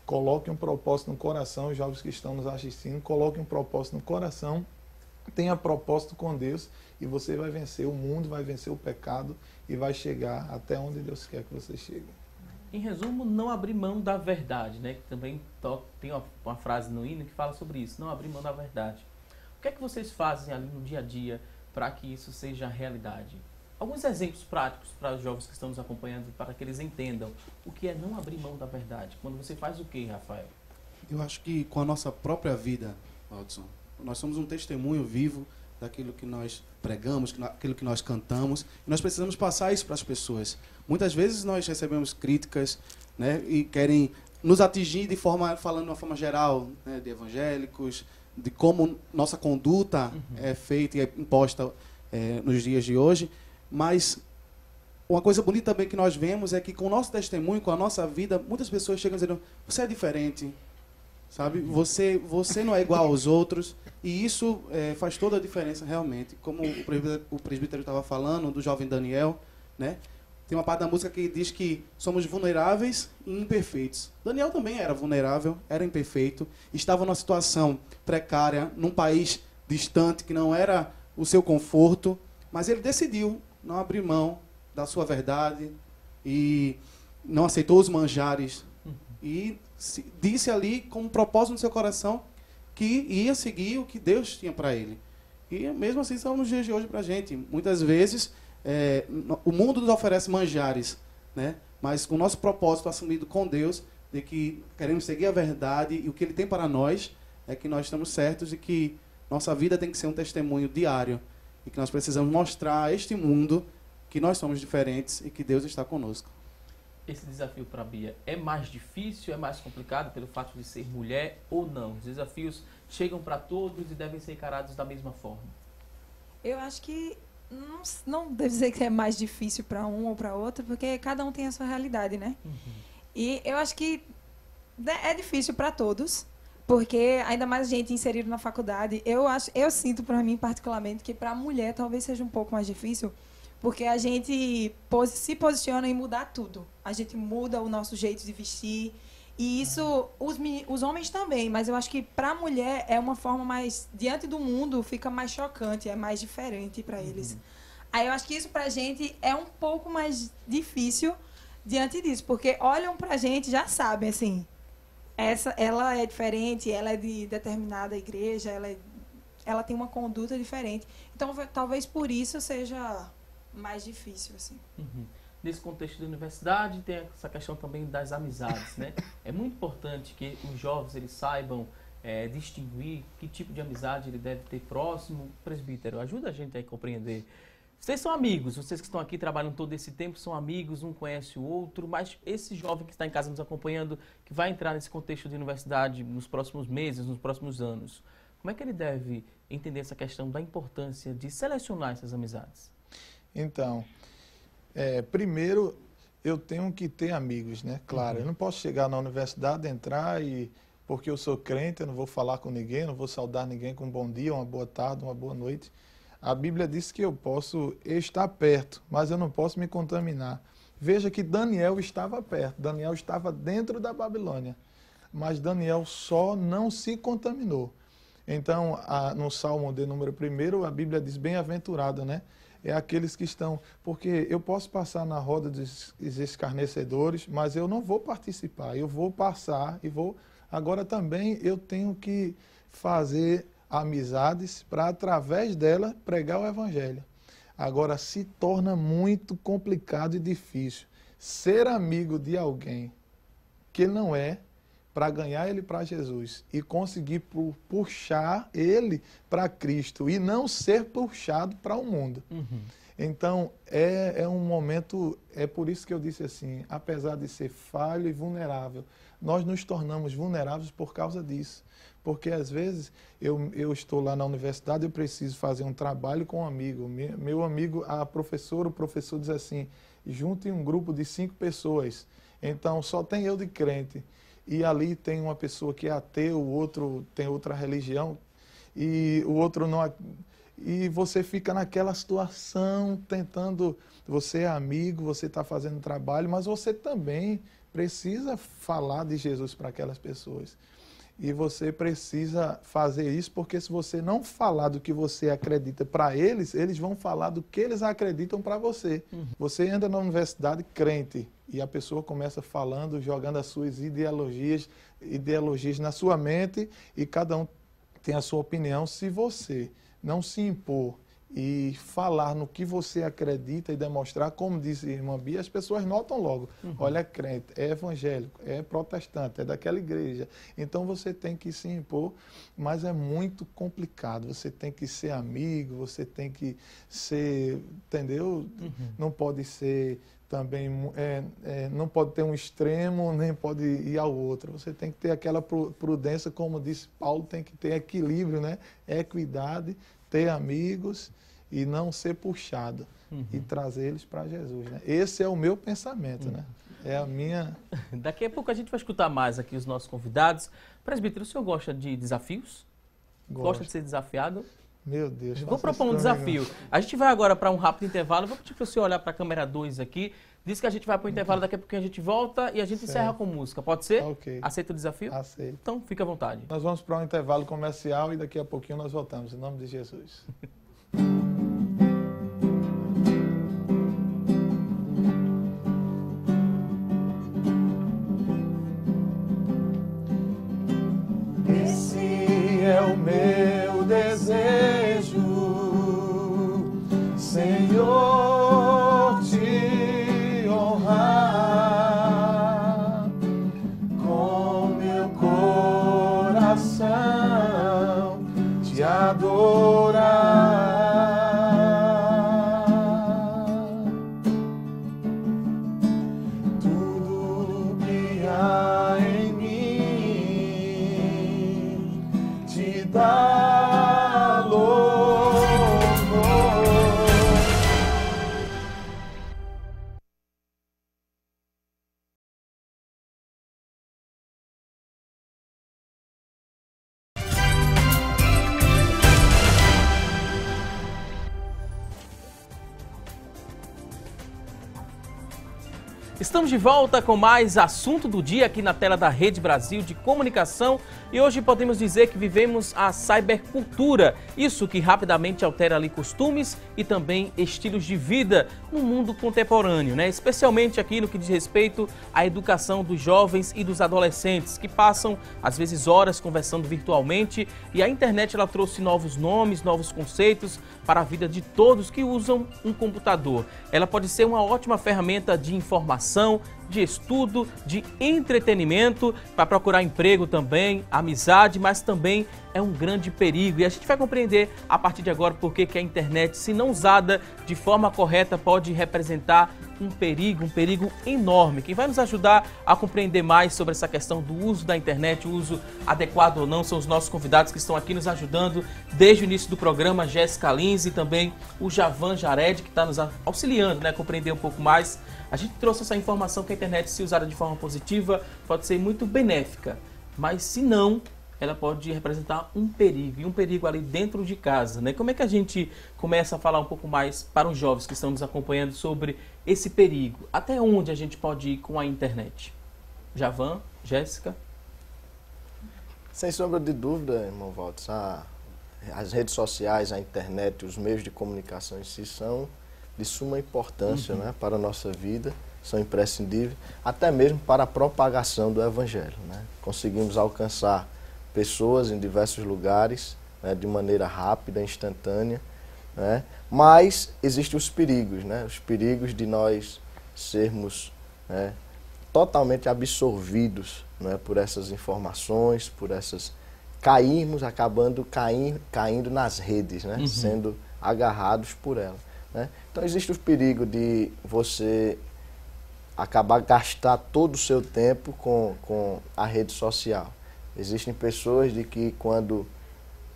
Coloque um propósito no coração, os jovens que estão nos assistindo, coloque um propósito no coração, tenha propósito com Deus e você vai vencer o mundo, vai vencer o pecado e vai chegar até onde Deus quer que você chegue. Em resumo, não abrir mão da verdade, né? Que também tem uma frase no hino que fala sobre isso, não abrir mão da verdade. O que é que vocês fazem ali no dia a dia para que isso seja realidade? alguns exemplos práticos para os jovens que estão nos acompanhando, para que eles entendam o que é não abrir mão da verdade. Quando você faz o quê, Rafael? Eu acho que com a nossa própria vida, Waldson, nós somos um testemunho vivo daquilo que nós pregamos, daquilo que nós cantamos, e nós precisamos passar isso para as pessoas. Muitas vezes nós recebemos críticas, né, e querem nos atingir falando de uma forma geral, né, de evangélicos, de como nossa conduta é feita e é imposta nos dias de hoje, mas uma coisa bonita também que nós vemos é que com o nosso testemunho, com a nossa vida, muitas pessoas chegam dizendo, você é diferente, sabe? Você não é igual aos outros, e isso faz toda a diferença realmente. Como o presbítero estava falando, do jovem Daniel, né? Tem uma parte da música que diz que somos vulneráveis e imperfeitos. Daniel também era vulnerável, era imperfeito, estava numa situação precária, num país distante, que não era o seu conforto, mas ele decidiu não abrir mão da sua verdade e não aceitou os manjares e disse ali com um propósito no seu coração que ia seguir o que Deus tinha para ele. E mesmo assim são nos dias de hoje para a gente. Muitas vezes o mundo nos oferece manjares, né? Mas com o nosso propósito assumido com Deus, de que queremos seguir a verdade e o que Ele tem para nós é que nós estamos certos e que nossa vida tem que ser um testemunho diário e que nós precisamos mostrar a este mundo que nós somos diferentes e que Deus está conosco. Esse desafio para a Bia é mais difícil, é mais complicado pelo fato de ser mulher ou não? Os desafios chegam para todos e devem ser encarados da mesma forma? Eu acho que não deve dizer que é mais difícil para um ou para outro, porque cada um tem a sua realidade, né? E eu acho que é difícil para todos, porque ainda mais gente inserida na faculdade. Eu sinto para mim particularmente que para a mulher talvez seja um pouco mais difícil, porque a gente se posiciona em mudar tudo. A gente muda o nosso jeito de vestir. E isso, os homens também. Mas eu acho que para a mulher é uma forma mais... Diante do mundo fica mais chocante, é mais diferente para eles. Aí eu acho que isso para a gente é um pouco mais difícil diante disso. Porque olham para a gente já sabem, assim... Ela é diferente, ela é de determinada igreja, ela tem uma conduta diferente. Então, talvez por isso seja... mais difícil, assim. Nesse contexto da universidade, tem essa questão também das amizades, né? É muito importante que os jovens eles saibam distinguir que tipo de amizade ele deve ter próximo. Presbítero, ajuda a gente a compreender. Vocês são amigos, vocês que estão aqui trabalham todo esse tempo, são amigos, um conhece o outro, mas esse jovem que está em casa nos acompanhando, que vai entrar nesse contexto de universidade nos próximos meses, nos próximos anos, como é que ele deve entender essa questão da importância de selecionar essas amizades? Então, primeiro eu tenho que ter amigos, né? Claro, eu não posso chegar na universidade, entrar e... Porque eu sou crente, eu não vou falar com ninguém, não vou saudar ninguém com um bom dia, uma boa tarde, uma boa noite. A Bíblia diz que eu posso estar perto, mas eu não posso me contaminar. Veja que Daniel estava perto, Daniel estava dentro da Babilônia, mas Daniel só não se contaminou. Então, no Salmo de número 1, a Bíblia diz bem-aventurado, né? É aqueles que estão... Porque eu posso passar na roda dos escarnecedores, mas eu não vou participar. Eu vou passar e vou... Agora também eu tenho que fazer amizades para, através dela, pregar o Evangelho. Agora, se torna muito complicado e difícil ser amigo de alguém que não é, para ganhar ele para Jesus e conseguir puxar ele para Cristo e não ser puxado para o mundo. Então, é um momento, é por isso que eu disse assim, apesar de ser falho e vulnerável, nós nos tornamos vulneráveis por causa disso. Porque, às vezes, eu estou lá na universidade, eu preciso fazer um trabalho com um amigo. Meu amigo, o professor diz assim, junte um grupo de 5 pessoas. Então, só tem eu de crente. E ali tem uma pessoa que é ateu, o outro tem outra religião, e o outro não... E você fica naquela situação, tentando... Você é amigo, você está fazendo trabalho, mas você também precisa falar de Jesus para aquelas pessoas. E você precisa fazer isso, porque se você não falar do que você acredita para eles, eles vão falar do que eles acreditam para você. Você entra na universidade crente e a pessoa começa falando, jogando as suas ideologias na sua mente, e cada um tem a sua opinião. Se você não se impor e falar no que você acredita e demonstrar, como disse a irmã Bia, as pessoas notam logo. Olha, é crente, é evangélico, é protestante, é daquela igreja. Então você tem que se impor, mas é muito complicado. Você tem que ser amigo, você tem que ser, entendeu? Não pode ser também, não pode ter um extremo, nem pode ir ao outro. Você tem que ter aquela prudência, como disse Paulo, tem que ter equilíbrio, né? Equidade, ter amigos e não ser puxado e trazer eles para Jesus, né? Esse é o meu pensamento, né? É a minha... Daqui a pouco a gente vai escutar mais aqui os nossos convidados. Presbítero, o senhor gosta de desafios? Gosta de ser desafiado? Meu Deus. Vou propor um desafio. A gente vai agora para um rápido intervalo. Vou pedir para o senhor olhar para a câmera 2 aqui. Diz que a gente vai para o intervalo, daqui a pouquinho a gente volta e a gente encerra com música. Pode ser? Ok. Aceita o desafio? Aceito. Então, fica à vontade. Nós vamos para um intervalo comercial e daqui a pouquinho nós voltamos, em nome de Jesus. Esse é o meu desejo, Senhor, te honrar com meu coração, te adorar. Tudo que há em mim te dá louvor. Estamos de volta com mais assunto do dia aqui na tela da Rede Brasil de Comunicação e hoje podemos dizer que vivemos a cybercultura, isso que rapidamente altera ali costumes e também estilos de vida no mundo contemporâneo, né? Especialmente aqui no que diz respeito à educação dos jovens e dos adolescentes que passam às vezes horas conversando virtualmente e a internet ela trouxe novos nomes, novos conceitos para a vida de todos que usam um computador. Ela pode ser uma ótima ferramenta de informação, de estudo, de entretenimento, para procurar emprego também, amizade, mas também é um grande perigo. E a gente vai compreender a partir de agora por que a internet, se não usada de forma correta, pode representar um perigo enorme. Quem vai nos ajudar a compreender mais sobre essa questão do uso da internet, o uso adequado ou não, são os nossos convidados que estão aqui nos ajudando desde o início do programa, Jéssica Lins e também o Javan Jared, que está nos auxiliando, né, a compreender um pouco mais. A gente trouxe essa informação que a internet, se usada de forma positiva, pode ser muito benéfica, mas se não, ela pode representar um perigo, e um perigo ali dentro de casa, né? Como é que a gente começa a falar um pouco mais para os jovens que estão nos acompanhando sobre esse perigo? Até onde a gente pode ir com a internet? Javan, Jéssica? Sem sombra de dúvida, irmão Valdes, as redes sociais, a internet, os meios de comunicação em si são de suma importância, né, para a nossa vida, são imprescindíveis, até mesmo para a propagação do Evangelho, né? Conseguimos alcançar pessoas em diversos lugares, né, de maneira rápida, instantânea, né? Mas existem os perigos, né? Os perigos de nós sermos, né, totalmente absorvidos, né, por essas informações, por essas... acabando caindo nas redes, né? Sendo agarrados por ela, né? Então existe o perigo de você acabar gastar todo o seu tempo com a rede social. Existem pessoas de que quando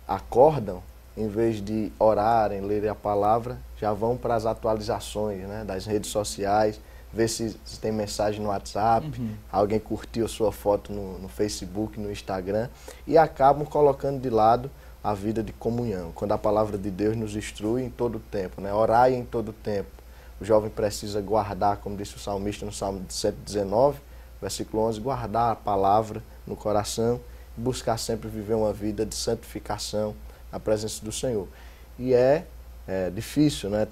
acordam, em vez de orarem, lerem a palavra, já vão para as atualizações, né, das redes sociais, ver se tem mensagem no WhatsApp, alguém curtiu a sua foto no Facebook, no Instagram, e acabam colocando de lado a vida de comunhão, quando a palavra de Deus nos instrui em todo o tempo, né? Orai em todo o tempo. O jovem precisa guardar, como disse o salmista no Salmo 119, versículo 11, guardar a palavra no coração e buscar sempre viver uma vida de santificação na presença do Senhor. E é difícil, né?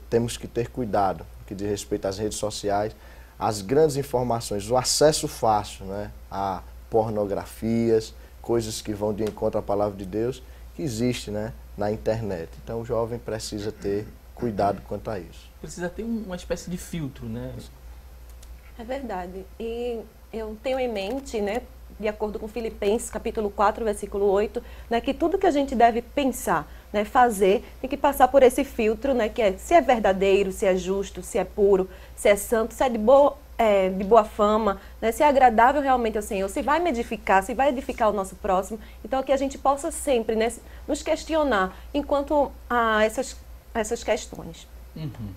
Temos que ter cuidado no que diz respeito às redes sociais, as grandes informações, o acesso fácil, né, a pornografias, coisas que vão de encontro à palavra de Deus, que existe, né, na internet. Então o jovem precisa ter cuidado quanto a isso. Precisa ter uma espécie de filtro, né? É verdade. E eu tenho em mente, né, de acordo com Filipenses, capítulo 4, versículo 8, né, que tudo que a gente deve pensar, né, fazer, tem que passar por esse filtro, né, que é se é verdadeiro, se é justo, se é puro, se é santo, se é de boa fama, né, se é agradável realmente ao Senhor, se vai me edificar, se vai edificar o nosso próximo. Então, que a gente possa sempre, né, nos questionar enquanto a essas questões. Uhum.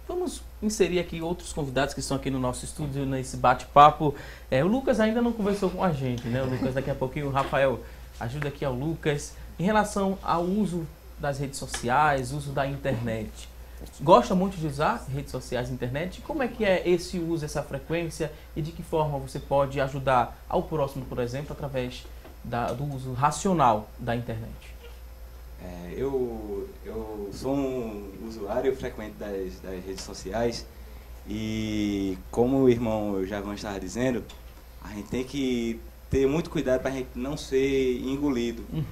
Vamos inserir aqui outros convidados que estão aqui no nosso estúdio, nesse bate-papo. O Lucas ainda não conversou com a gente, né? O Lucas, daqui a pouquinho, o Rafael ajuda aqui ao Lucas. Em relação ao uso das redes sociais, uso da internet. Gosta muito de usar redes sociais e internet? Como é que é esse uso, essa frequência? E de que forma você pode ajudar ao próximo, por exemplo, através do uso racional da internet? Eu sou um usuário frequente das redes sociais e, como o irmão Javan estava dizendo, a gente tem que ter muito cuidado para a gente não ser engolido né,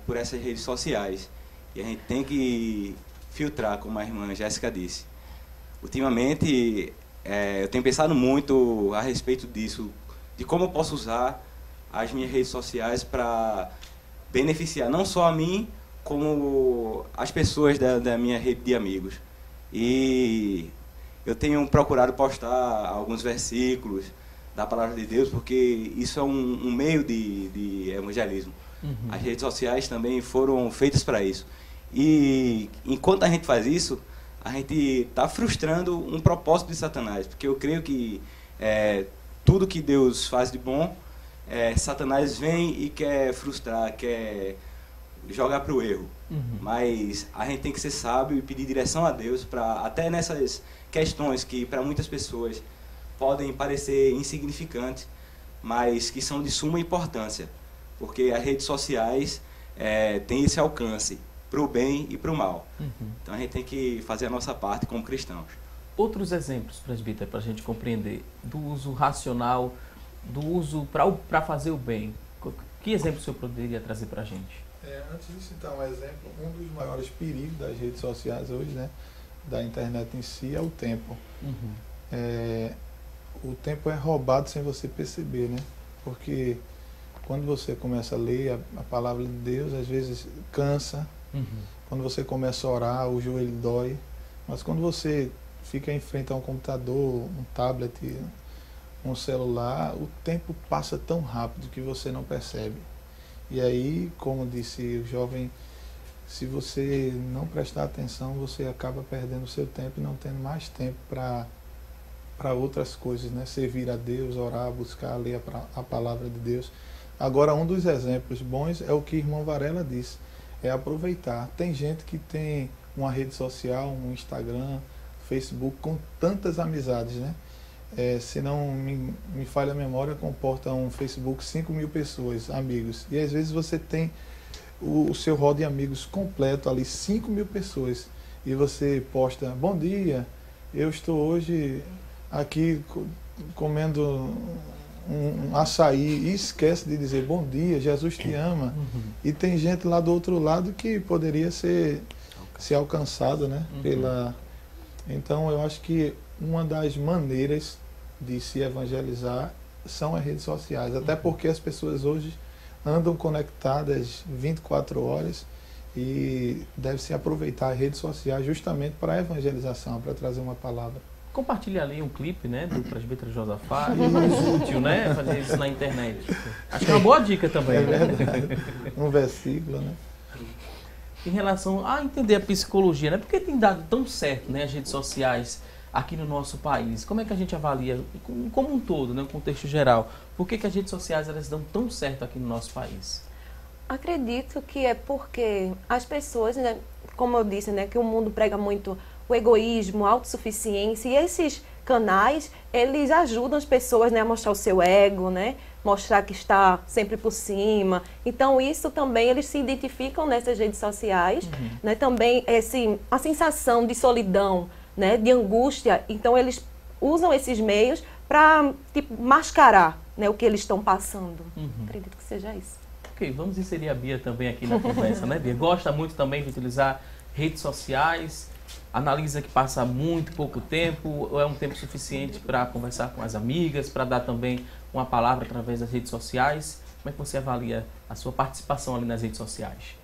por essas redes sociais. E a gente tem que filtrar, como a irmã Jéssica disse. Ultimamente, eu tenho pensado muito a respeito disso, de como eu posso usar as minhas redes sociais para beneficiar não só a mim, como as pessoas da minha rede de amigos. E eu tenho procurado postar alguns versículos da Palavra de Deus, porque isso é um meio de evangelismo. As redes sociais também foram feitas para isso. E enquanto a gente faz isso, a gente está frustrando um propósito de Satanás, porque eu creio que tudo que Deus faz de bom, Satanás vem e quer frustrar, quer jogar para o erro. Mas a gente tem que ser sábio e pedir direção a Deus, para até nessas questões que para muitas pessoas podem parecer insignificantes, mas que são de suma importância, porque as redes sociais têm esse alcance para o bem e para o mal. Então a gente tem que fazer a nossa parte como cristãos. Outros exemplos, presbítero, para a gente compreender do uso racional, do uso para fazer o bem. Que exemplo o senhor poderia trazer para a gente? Antes de citar um exemplo, um dos maiores perigos das redes sociais hoje, né, da internet em si, é o tempo. O tempo é roubado sem você perceber, né? Porque quando você começa a ler a palavra de Deus, às vezes cansa. Quando você começa a orar, o joelho dói. Mas quando você fica em frente a um computador, um tablet, um celular, o tempo passa tão rápido que você não percebe. E aí, como disse o jovem, se você não prestar atenção, você acaba perdendo o seu tempo e não tendo mais tempo para outras coisas, né? Servir a Deus, orar, buscar, ler a palavra de Deus. Agora, um dos exemplos bons é o que o irmão Varela disse, é aproveitar. Tem gente que tem uma rede social, um Instagram, Facebook, com tantas amizades, né? Se não me falha a memória, comporta um Facebook 5.000 pessoas, amigos. E às vezes você tem o seu rol de amigos completo ali, 5.000 pessoas. E você posta, bom dia, eu estou hoje aqui comendo um açaí, e esquece de dizer bom dia, Jesus te ama. E tem gente lá do outro lado que poderia ser alcançado, né? Então eu acho que uma das maneiras de se evangelizar são as redes sociais, até porque as pessoas hoje andam conectadas 24 horas e deve-se aproveitar as redes sociais justamente para a evangelização, para trazer uma palavra. Compartilha ali um clipe, né, do presbítero Josafá, é mais útil, né, fazer isso na internet. Acho que é uma boa dica também. É verdade. Um versículo, né? Em relação a entender a psicologia, né, por que tem dado tão certo, né, as redes sociais aqui no nosso país? Como é que a gente avalia, como um todo, né, no contexto geral, por que as redes sociais elas dão tão certo aqui no nosso país? Acredito que é porque as pessoas, né, como eu disse, né, que o mundo prega muito o egoísmo, a autossuficiência, e esses canais, eles ajudam as pessoas, né, a mostrar o seu ego, né, mostrar que está sempre por cima. Então isso também, eles se identificam nessas redes sociais, né, também a sensação de solidão, né, de angústia, então eles usam esses meios para, tipo, mascarar, né, o que eles estão passando. Acredito que seja isso. Ok, vamos inserir a Bia também aqui na conversa, né, Bia? Gosta muito também de utilizar redes sociais, analisa que passa muito pouco tempo, ou é um tempo suficiente para conversar com as amigas, para dar também uma palavra através das redes sociais? Como é que você avalia a sua participação ali nas redes sociais?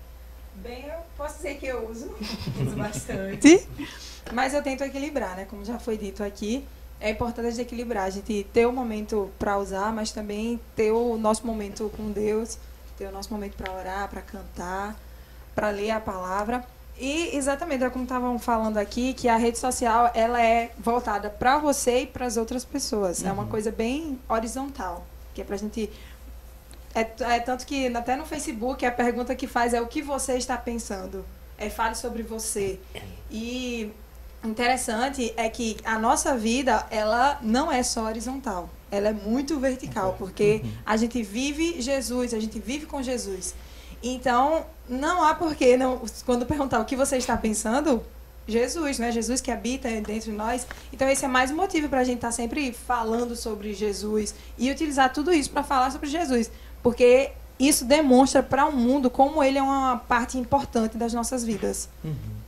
Bem, eu posso dizer que eu uso bastante, mas eu tento equilibrar, né? Como já foi dito aqui, é importante a gente equilibrar, a gente ter um momento para usar, mas também ter o nosso momento com Deus, ter o nosso momento para orar, para cantar, para ler a palavra. E exatamente, é como estavam falando aqui, que a rede social ela é voltada para você e para as outras pessoas. É uma coisa bem horizontal, que é para a gente... É tanto que até no Facebook a pergunta que faz é o que você está pensando. Fale sobre você. E interessante é que a nossa vida, ela não é só horizontal. Ela é muito vertical, porque a gente vive Jesus, a gente vive com Jesus. Então, não há porquê, quando perguntar o que você está pensando, Jesus, né? Jesus que habita dentro de nós. Então, esse é mais um motivo para a gente estar sempre falando sobre Jesus e utilizar tudo isso para falar sobre Jesus. Porque isso demonstra para o mundo como ele é uma parte importante das nossas vidas.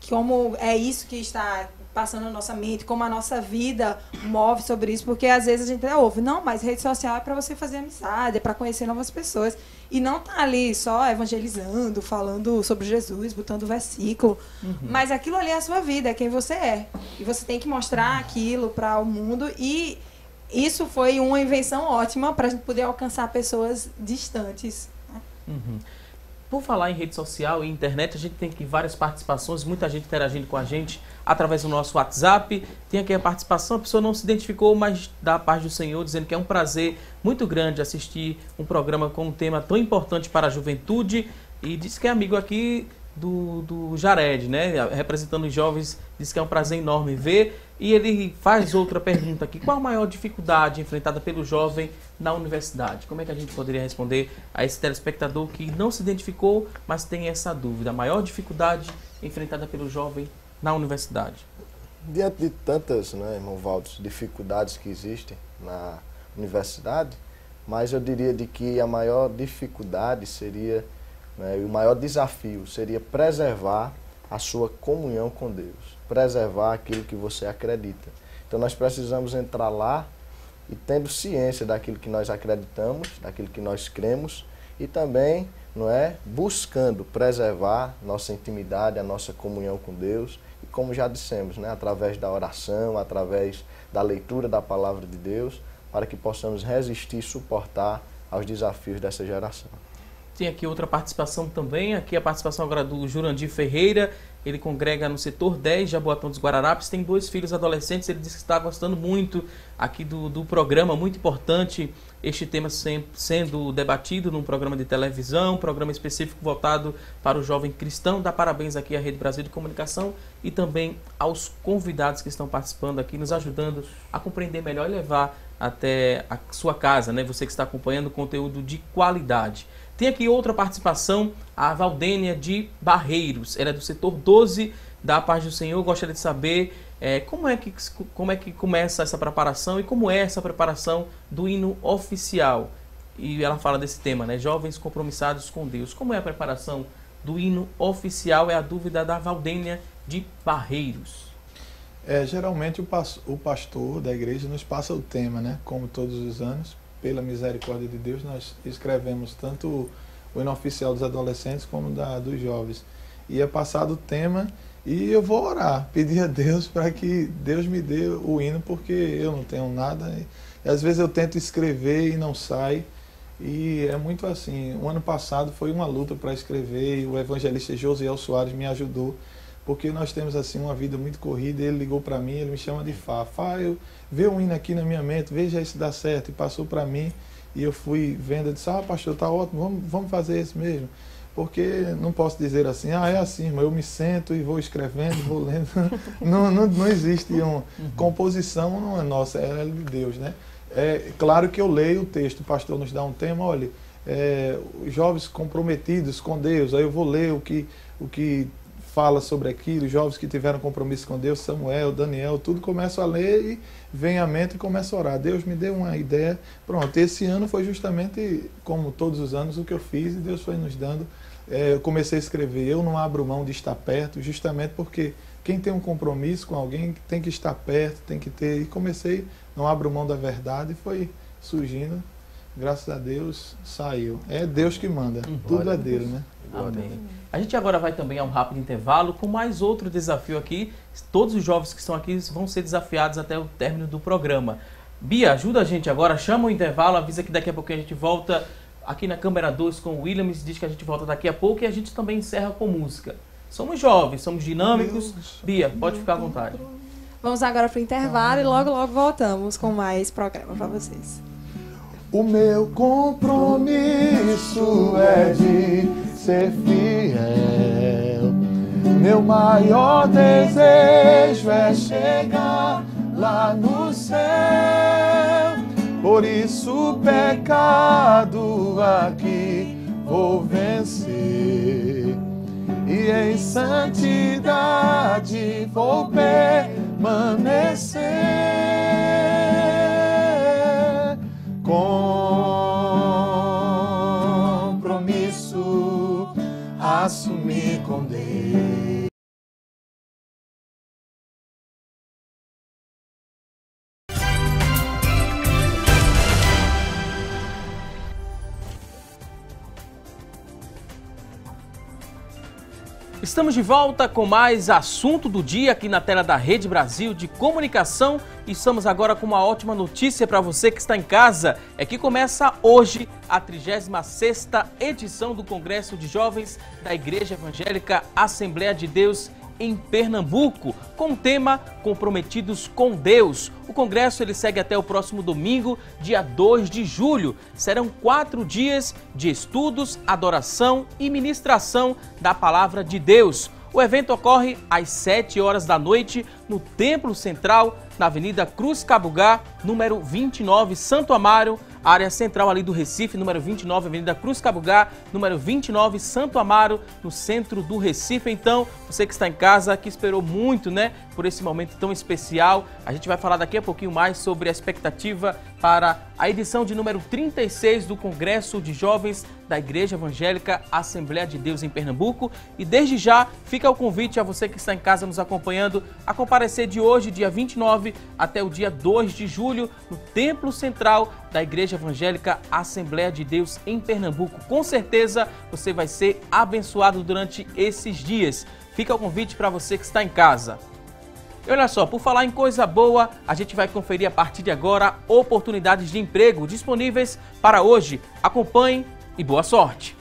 Como é isso que está passando na nossa mente, como a nossa vida move sobre isso, porque às vezes a gente ouve, não, mas rede social é para você fazer amizade, é para conhecer novas pessoas, e não tá ali só evangelizando, falando sobre Jesus, botando versículo, mas aquilo ali é a sua vida, é quem você é, e você tem que mostrar aquilo para o mundo, e isso foi uma invenção ótima para a gente poder alcançar pessoas distantes. Por falar em rede social e internet, a gente tem aqui várias participações, muita gente interagindo com a gente através do nosso WhatsApp. Tem aqui a participação, a pessoa não se identificou, mas da paz do Senhor, dizendo que é um prazer muito grande assistir um programa com um tema tão importante para a juventude. E diz que é amigo aqui do Jared, né? Representando os jovens, diz que é um prazer enorme ver. E ele faz outra pergunta aqui: qual a maior dificuldade enfrentada pelo jovem na universidade? Como é que a gente poderia responder a esse telespectador que não se identificou, mas tem essa dúvida? A maior dificuldade enfrentada pelo jovem na universidade? Diante de tantas, né, irmão Valdos, dificuldades que existem na universidade, mas eu diria de que a maior dificuldade seria, né, e o maior desafio seria preservar a sua comunhão com Deus, preservar aquilo que você acredita. Então nós precisamos entrar lá e tendo ciência daquilo que nós acreditamos, daquilo que nós cremos, e também, não é, buscando preservar nossa intimidade, a nossa comunhão com Deus, e como já dissemos, né, através da oração, através da leitura da palavra de Deus, para que possamos resistir e suportar aos desafios dessa geração. Tem aqui outra participação também, aqui a participação agora do Jurandir Ferreira. Ele congrega no setor 10, Jaboatão dos Guararapes, tem 2 filhos adolescentes. Ele disse que está gostando muito aqui do programa, muito importante este tema sendo debatido num programa de televisão, programa específico voltado para o jovem cristão. Dá parabéns aqui à Rede Brasil de Comunicação e também aos convidados que estão participando aqui, nos ajudando a compreender melhor e levar até a sua casa, né? Você que está acompanhando conteúdo de qualidade. Tem aqui outra participação, a Valdênia de Barreiros. Ela é do setor 12 da Paz do Senhor. Gostaria de saber como é que começa essa preparação e como é essa preparação do hino oficial. E ela fala desse tema, né? Jovens compromissados com Deus. Como é a preparação do hino oficial? É a dúvida da Valdênia de Barreiros. Geralmente o pastor da igreja nos passa o tema, né? Como todos os anos. Pela misericórdia de Deus, nós escrevemos tanto o hino oficial dos adolescentes como dos jovens. E é passado o tema e eu vou orar, pedir a Deus para que Deus me dê o hino, porque eu não tenho nada. E às vezes eu tento escrever e não sai. E é muito assim. O ano passado foi uma luta para escrever e o evangelista Josiel Soares me ajudou, porque nós temos assim uma vida muito corrida. Ele ligou para mim, ele me chama de Fá. Eu vê um hino aqui na minha mente, veja se dá certo. E passou para mim e eu fui vendo, eu disse, pastor, tá ótimo, vamos fazer esse mesmo. Porque não posso dizer assim, é assim, irmão, eu me sento e vou escrevendo, vou lendo. Não existe composição, não é nossa, é de Deus, né? É claro que eu leio o texto, o pastor nos dá um tema, olha, os jovens comprometidos com Deus, aí eu vou ler o que fala sobre aquilo, jovens que tiveram compromisso com Deus, Samuel, Daniel, tudo, começo a ler e vem à mente e começo a orar. Deus me deu uma ideia. Pronto, esse ano foi justamente, como todos os anos, o que eu fiz, e Deus foi nos dando. Eu comecei a escrever, eu não abro mão de estar perto, justamente porque quem tem um compromisso com alguém tem que estar perto, tem que ter. E comecei, não abro mão da verdade, e foi surgindo. Graças a Deus, saiu. É Deus que manda, tudo é dele, né? Amém. A gente agora vai também a um rápido intervalo com mais outro desafio aqui. Todos os jovens que estão aqui vão ser desafiados até o término do programa. Bia, ajuda a gente agora, chama o intervalo, avisa que daqui a pouquinho a gente volta aqui na câmera 2 com o Williams, diz que a gente volta daqui a pouco e a gente também encerra com música. Somos jovens, somos dinâmicos. Bia, pode ficar à vontade. Vamos agora para o intervalo e logo voltamos com mais programa para vocês. O meu compromisso é de ser fiel. Meu maior desejo é chegar lá no céu. Por isso o pecado aqui vou vencer. E em santidade vou permanecer. Compromisso assumir com Deus. Estamos de volta com mais assunto do dia aqui na tela da Rede Brasil de Comunicação e estamos agora com uma ótima notícia para você que está em casa. É que começa hoje a 36ª edição do Congresso de Jovens da Igreja Evangélica Assembleia de Deus em Pernambuco, com o tema Comprometidos com Deus. O congresso ele segue até o próximo domingo, dia 2 de julho. Serão 4 dias de estudos, adoração e ministração da Palavra de Deus. O evento ocorre às 7 horas da noite no Templo Central, na Avenida Cruz Cabugá, número 29, Santo Amaro, área central ali do Recife, número 29, Avenida Cruz Cabugá, número 29, Santo Amaro, no centro do Recife. Então, você que está em casa, que esperou muito, né, por esse momento tão especial, a gente vai falar daqui a pouquinho mais sobre a expectativa para a edição de número 36 do Congresso de Jovens da Igreja Evangélica Assembleia de Deus em Pernambuco. E desde já, fica o convite a você que está em casa nos acompanhando a comparecer de hoje, dia 29, até o dia 2 de julho, no Templo Central da Igreja Evangélica Assembleia de Deus em Pernambuco. Com certeza você vai ser abençoado durante esses dias. Fica o convite para você que está em casa. E olha só, por falar em coisa boa, a gente vai conferir a partir de agora oportunidades de emprego disponíveis para hoje. Acompanhe e boa sorte!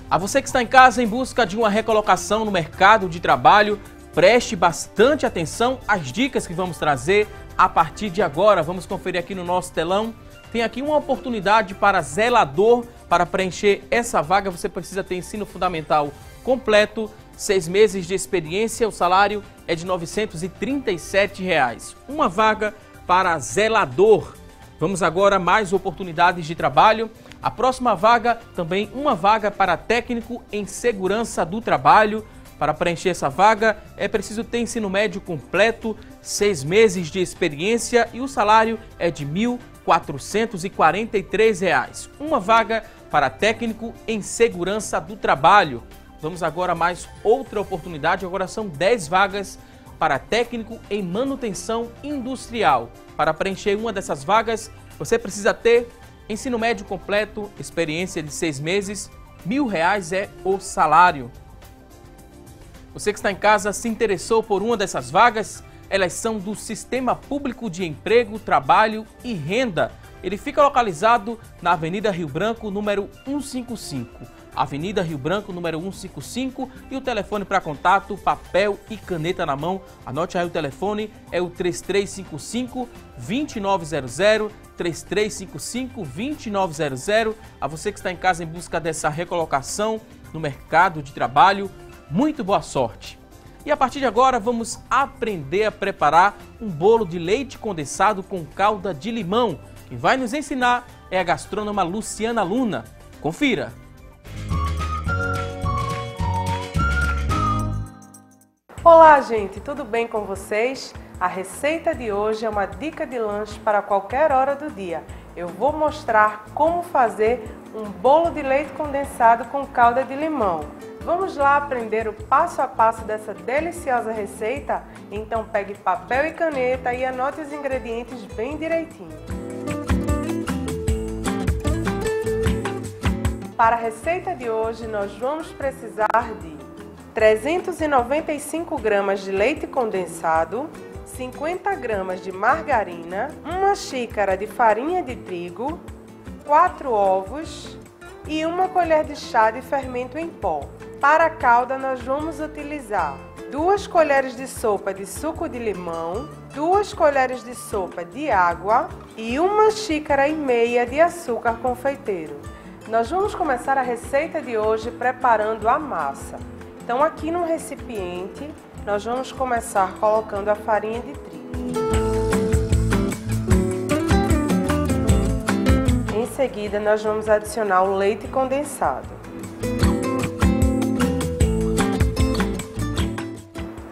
A você que está em casa em busca de uma recolocação no mercado de trabalho, preste bastante atenção às dicas que vamos trazer a partir de agora. Vamos conferir aqui no nosso telão. Tem aqui uma oportunidade para zelador. Para preencher essa vaga, você precisa ter ensino fundamental completo, 6 meses de experiência, o salário é de R$ 937. Uma vaga para zelador. Vamos agora a mais oportunidades de trabalho. A próxima vaga, também uma vaga para técnico em segurança do trabalho. Para preencher essa vaga, é preciso ter ensino médio completo, 6 meses de experiência e o salário é de R$ 1.443. Uma vaga para técnico em segurança do trabalho. Vamos agora a mais outra oportunidade, agora são 10 vagas para técnico em manutenção industrial. Para preencher uma dessas vagas, você precisa ter ensino médio completo, experiência de 6 meses, R$ 1.000 é o salário. Você que está em casa se interessou por uma dessas vagas? Elas são do Sistema Público de Emprego, Trabalho e Renda. Ele fica localizado na Avenida Rio Branco, número 155. Avenida Rio Branco, número 155. E o telefone para contato, papel e caneta na mão. Anote aí o telefone, é o 3355-2900, 3355-2900. A você que está em casa em busca dessa recolocação no mercado de trabalho, muito boa sorte! E a partir de agora vamos aprender a preparar um bolo de leite condensado com calda de limão. Quem vai nos ensinar é a gastrônoma Luciana Luna. Confira! Olá, gente, tudo bem com vocês? A receita de hoje é uma dica de lanche para qualquer hora do dia. Eu vou mostrar como fazer um bolo de leite condensado com calda de limão. Vamos lá aprender o passo a passo dessa deliciosa receita? Então pegue papel e caneta e anote os ingredientes bem direitinho. Para a receita de hoje, nós vamos precisar de 395 gramas de leite condensado, 50 gramas de margarina, 1 xícara de farinha de trigo, 4 ovos e 1 colher de chá de fermento em pó. Para a calda, nós vamos utilizar 2 colheres de sopa de suco de limão, 2 colheres de sopa de água e 1 xícara e meia de açúcar confeiteiro. Nós vamos começar a receita de hoje preparando a massa. Então, aqui no recipiente, nós vamos começar colocando a farinha de trigo. Em seguida, nós vamos adicionar o leite condensado.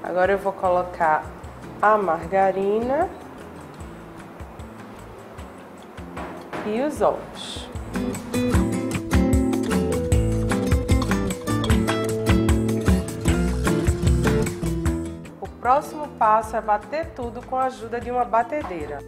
Agora eu vou colocar a margarina e os ovos. O próximo passo é bater tudo com a ajuda de uma batedeira.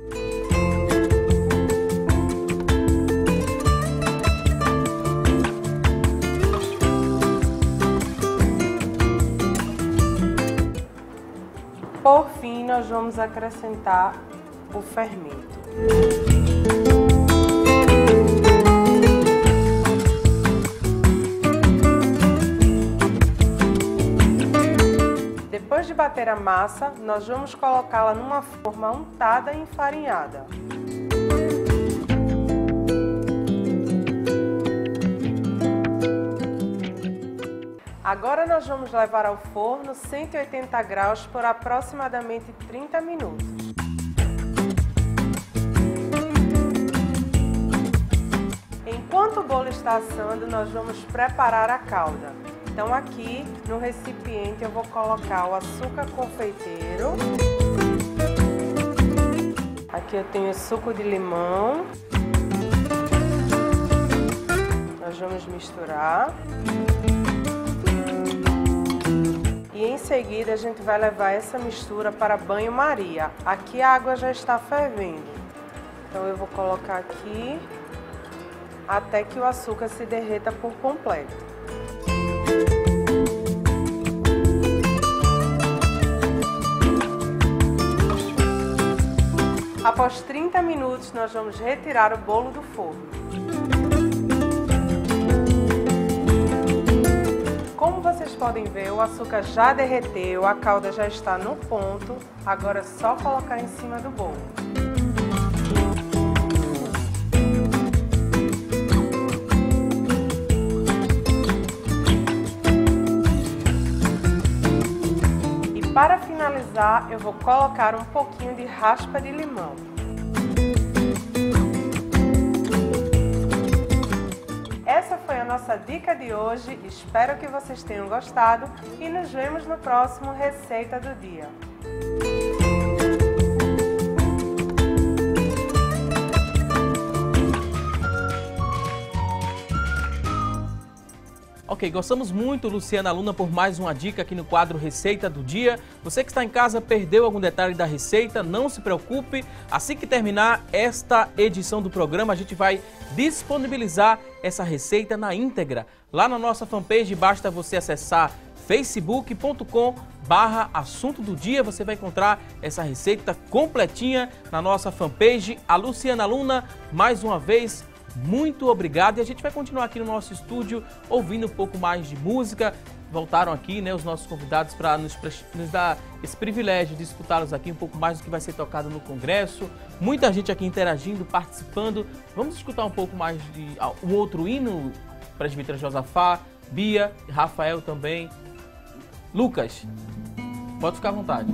Por fim, nós vamos acrescentar o fermento. Depois de bater a massa, nós vamos colocá-la numa forma untada e enfarinhada. Agora nós vamos levar ao forno 180 graus por aproximadamente 30 minutos. Enquanto o bolo está assando, nós vamos preparar a calda. Então aqui no recipiente eu vou colocar o açúcar confeiteiro. Aqui eu tenho suco de limão. Nós vamos misturar. E em seguida a gente vai levar essa mistura para banho-maria. Aqui a água já está fervendo. Então eu vou colocar aqui até que o açúcar se derreta por completo. Após 30 minutos, nós vamos retirar o bolo do forno. Como vocês podem ver, o açúcar já derreteu, a calda já está no ponto. Agora é só colocar em cima do bolo. E para finalizar, eu vou colocar um pouquinho de raspa de limão. Essa foi a nossa dica de hoje, espero que vocês tenham gostado e nos vemos no próximo Receita do Dia. Ok, gostamos muito, Luciana Luna, por mais uma dica aqui no quadro Receita do Dia. Você que está em casa perdeu algum detalhe da receita, não se preocupe. Assim que terminar esta edição do programa, a gente vai disponibilizar essa receita na íntegra. Lá na nossa fanpage, basta você acessar facebook.com/assunto do dia. Você vai encontrar essa receita completinha na nossa fanpage. A Luciana Luna, mais uma vez, muito obrigado, e a gente vai continuar aqui no nosso estúdio ouvindo um pouco mais de música. Voltaram aqui, né, os nossos convidados para nos dar esse privilégio de escutá-los aqui um pouco mais do que vai ser tocado no Congresso. Muita gente aqui interagindo, participando. Vamos escutar um pouco mais de um outro hino, Presbítera Josafá, Bia, Rafael também. Lucas, pode ficar à vontade.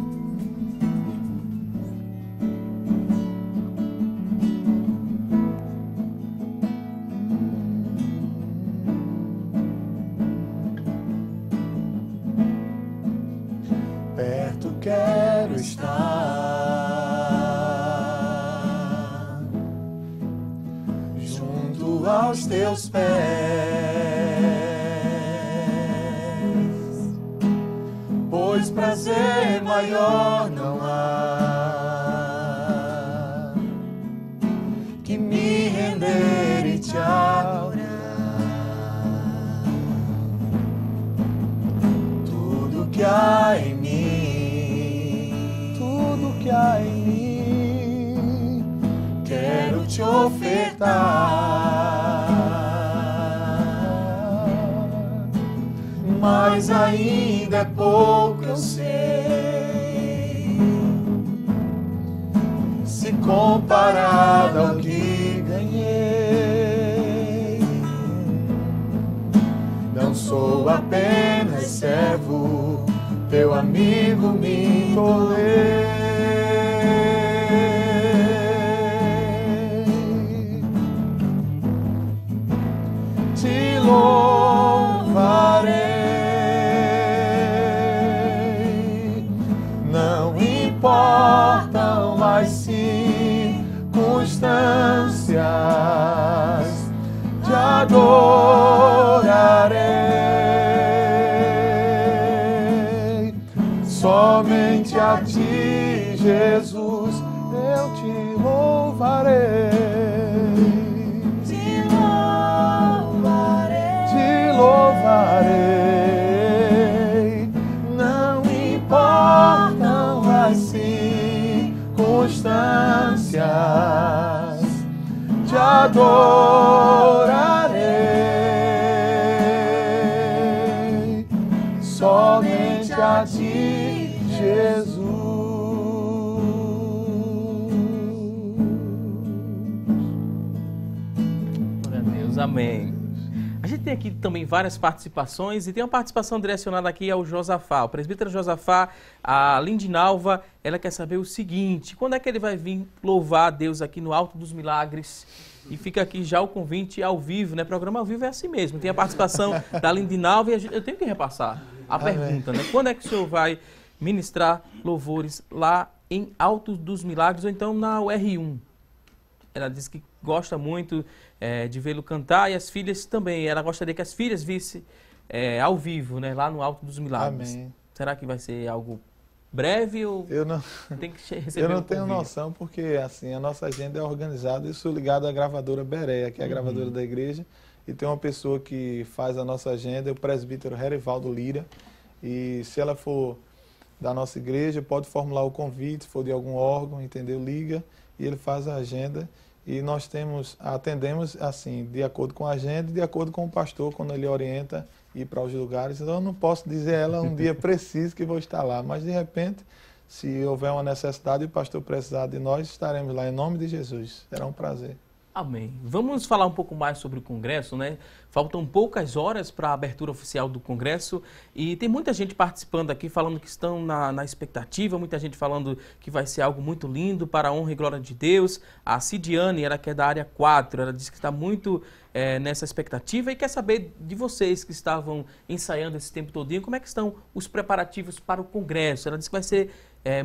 aos teus pés, pois prazer maior não há que me render e te adorar. Tudo que há em mim, tudo que há em mim, quero te ofertar, mas ainda é pouco, eu sei, se comparado ao que ganhei. Não sou apenas servo, teu amigo me tornei. Te louvarei, não importam as circunstâncias, te adorarei. Somente a ti, Jesus, eu te louvarei. Te louvarei, não importam as circunstâncias, te adorarei. Somente a ti, Jesus. Glória a Deus, amém. A gente tem aqui também várias participações e tem uma participação direcionada aqui ao Josafá. O presbítero Josafá, a Lindinalva, ela quer saber o seguinte: quando é que ele vai vir louvar a Deus aqui no Alto dos Milagres? E fica aqui já o convite ao vivo, né? Programa ao vivo é assim mesmo. Tem a participação da Lindinalva e eu tenho que repassar a pergunta, né? Quando é que o senhor vai ministrar louvores lá em Alto dos Milagres ou então na UR1? Ela diz que gosta muito de vê-lo cantar e as filhas também. Ela gostaria que as filhas vissem ao vivo, né, lá no Alto dos Milagres. Amém. Será que vai ser algo breve ou tem que receber? Eu não tenho noção porque assim, a nossa agenda é organizada. Eu sou ligado à gravadora Berea, que é a gravadora da igreja, e tem uma pessoa que faz a nossa agenda, é o presbítero Herivaldo Lira. E se ela for da nossa igreja, pode formular o convite, se for de algum órgão, entendeu? Liga e ele faz a agenda. E nós atendemos assim, de acordo com a agenda e de acordo com o pastor, quando ele orienta ir para os lugares. Então eu não posso dizer a ela um dia preciso que vou estar lá, mas de repente, se houver uma necessidade e o pastor precisar de nós, estaremos lá em nome de Jesus. Será um prazer. Amém. Vamos falar um pouco mais sobre o Congresso, né? Faltam poucas horas para a abertura oficial do Congresso e tem muita gente participando aqui, falando que estão na expectativa, muita gente falando que vai ser algo muito lindo para a honra e glória de Deus. A Cidiane, ela que é da área 4, ela disse que está muito nessa expectativa e quer saber de vocês que estavam ensaiando esse tempo todinho, como é que estão os preparativos para o Congresso. Ela disse que vai ser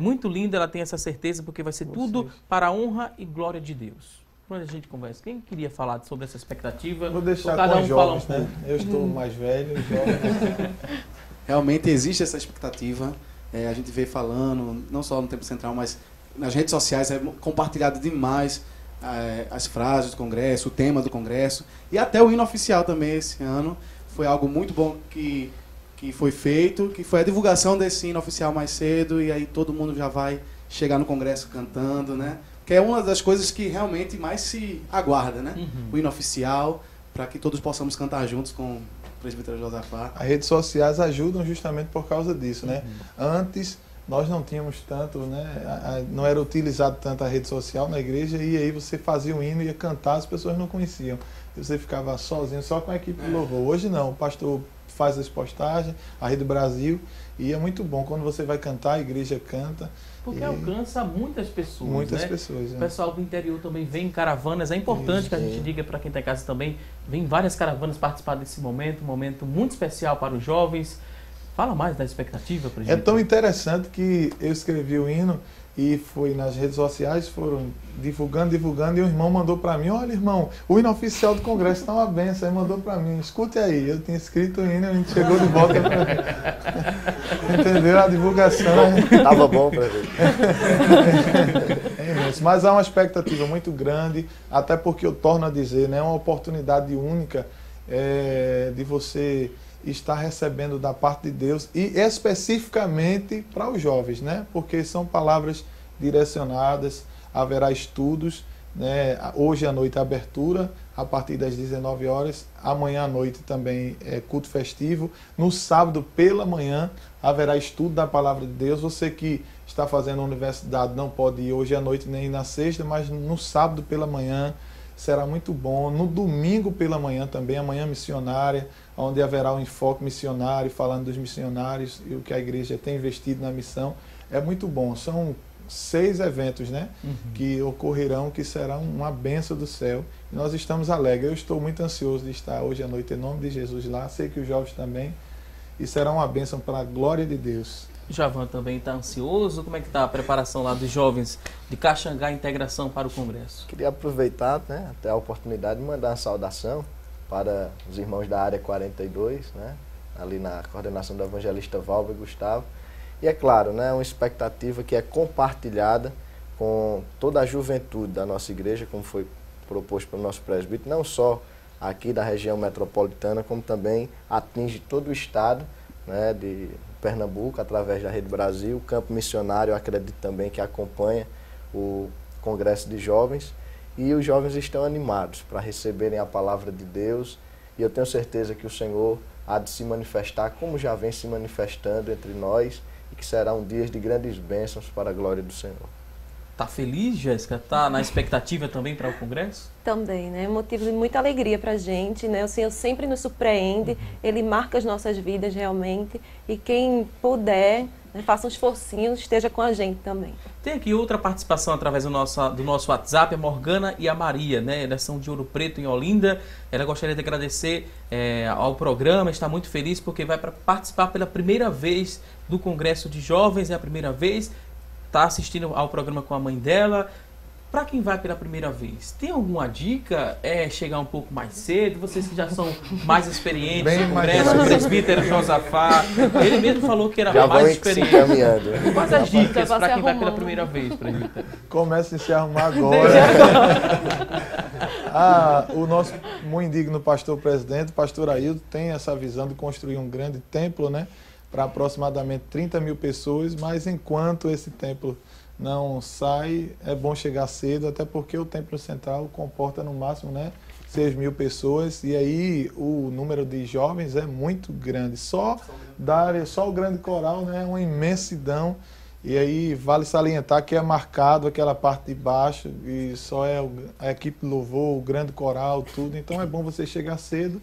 muito lindo, ela tem essa certeza, porque vai ser tudo para a honra e glória de Deus. Quando a gente conversa, quem queria falar sobre essa expectativa? Vou deixar cada com um os jovens, fala um pouco. Eu estou mais velho, jovem. Realmente existe essa expectativa. A gente vê falando, não só no Tempo Central, mas nas redes sociais, é compartilhado demais as frases do Congresso, o tema do Congresso. E até o hino oficial também esse ano. Foi algo muito bom que foi feito, que foi a divulgação desse hino oficial mais cedo. E aí todo mundo já vai chegar no Congresso cantando, né? Que é uma das coisas que realmente mais se aguarda, né? O hino oficial, para que todos possamos cantar juntos com o presbítero Josafá. As redes sociais ajudam justamente por causa disso, né? Antes nós não tínhamos tanto, né? Não era utilizado tanto a rede social na igreja e aí você fazia um hino e ia cantar, as pessoas não conheciam. E você ficava sozinho, só com a equipe de louvor. Hoje não, o pastor faz as postagens, a Rede Brasil, e é muito bom. Quando você vai cantar, a igreja canta. Porque alcança muitas pessoas. Muitas né? pessoas. O pessoal do interior também vem em caravanas. É importante que a gente diga para quem está em casa também. Vem várias caravanas participar desse momento, um momento muito especial para os jovens. Fala mais da expectativa, presbítero. É tão interessante que eu escrevi o hino e foi nas redes sociais, foram divulgando, e o irmão mandou para mim, olha irmão, o hino oficial do Congresso está uma benção, aí mandou para mim, escute aí, eu tinha escrito o hino, a gente chegou de volta para mim. Entendeu? A divulgação. Tava bom para ver. É imenso, mas há uma expectativa muito grande, até porque eu torno a dizer, né, é uma oportunidade única de você estar recebendo da parte de Deus e especificamente para os jovens, né? Porque são palavras direcionadas, haverá estudos, né? Hoje à noite a abertura, a partir das 19 horas, amanhã à noite também é culto festivo, no sábado pela manhã haverá estudo da palavra de Deus. Você que está fazendo a universidade não pode ir hoje à noite nem na sexta, mas no sábado pela manhã será muito bom. No domingo pela manhã também, a manhã missionária, onde haverá um enfoque missionário, falando dos missionários e o que a igreja tem investido na missão. É muito bom. São 6 eventos, né, que ocorrerão, que serão uma bênção do céu. E nós estamos alegres. Eu estou muito ansioso de estar hoje à noite, em nome de Jesus, lá. Sei que os jovens também. E será uma bênção para a glória de Deus. Javan também está ansioso. Como é que está a preparação lá dos jovens de Caxangá Integração para o Congresso? Queria aproveitar, né, até a oportunidade de mandar uma saudação para os irmãos da área 42, né, ali na coordenação do evangelista Valber Gustavo. E é claro, né, uma expectativa que é compartilhada com toda a juventude da nossa igreja, como foi proposto pelo nosso presbítero, não só aqui da região metropolitana, como também atinge todo o estado, né, de Pernambuco, através da Rede Brasil. O Campo Missionário, eu acredito também que acompanha o Congresso de Jovens. E os jovens estão animados para receberem a palavra de Deus. E eu tenho certeza que o Senhor há de se manifestar como já vem se manifestando entre nós, e que serão dias de grandes bênçãos para a glória do Senhor. Tá feliz, Jéssica? Tá na expectativa também para o Congresso? Também, né? Motivo de muita alegria para a gente, né? O Senhor sempre nos surpreende, Ele marca as nossas vidas realmente, e quem puder, né, faça um esforcinho, esteja com a gente também. Tem aqui outra participação através do nosso WhatsApp, a Morgana e a Maria, né? Elas são de Ouro Preto, em Olinda. Ela gostaria de agradecer ao programa, está muito feliz porque vai participar pela primeira vez do Congresso de Jovens, é a primeira vez, está assistindo ao programa com a mãe dela. Para quem vai pela primeira vez, tem alguma dica? É chegar um pouco mais cedo? Vocês que já são mais experientes no Congresso, o presbítero Josafá, ele mesmo falou que era já mais experiente. Quais as dicas para quem vai pela primeira vez, presbítero? Comece a se arrumar agora. O nosso muito indigno pastor presidente, pastor Ailton, tem essa visão de construir um grande templo, né, para aproximadamente 30 mil pessoas, mas enquanto esse templo não sai, é bom chegar cedo, até porque o Templo Central comporta no máximo, né, 6 mil pessoas, e aí o número de jovens é muito grande. Só o grande coral, né, é uma imensidão, e aí vale salientar que é marcado aquela parte de baixo, e só é a equipe de louvor, o grande coral, tudo. Então é bom você chegar cedo,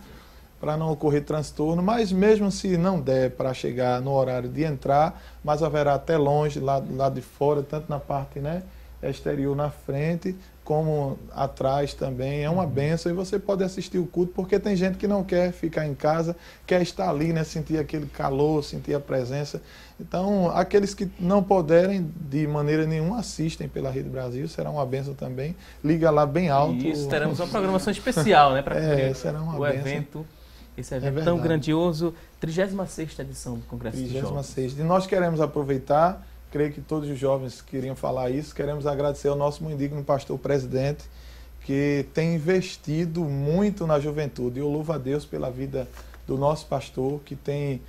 para não ocorrer transtorno, mas mesmo se não der para chegar no horário de entrar, mas haverá até longe, lá de fora, tanto na parte, né, exterior na frente, como atrás também, é uma bênção, e você pode assistir o culto, porque tem gente que não quer ficar em casa, quer estar ali, né, sentir aquele calor, sentir a presença. Então, aqueles que não puderem, de maneira nenhuma, assistem pela Rede Brasil, será uma bênção também, liga lá bem alto. Isso, teremos uma programação especial, né, para será uma o bênção. Evento. Esse evento tão grandioso, 36ª edição do Congresso de Jovens. 36ª. E nós queremos aproveitar, creio que todos os jovens queriam falar isso, queremos agradecer ao nosso muito indigno pastor presidente, que tem investido muito na juventude. Eu louvo a Deus pela vida do nosso pastor, que tem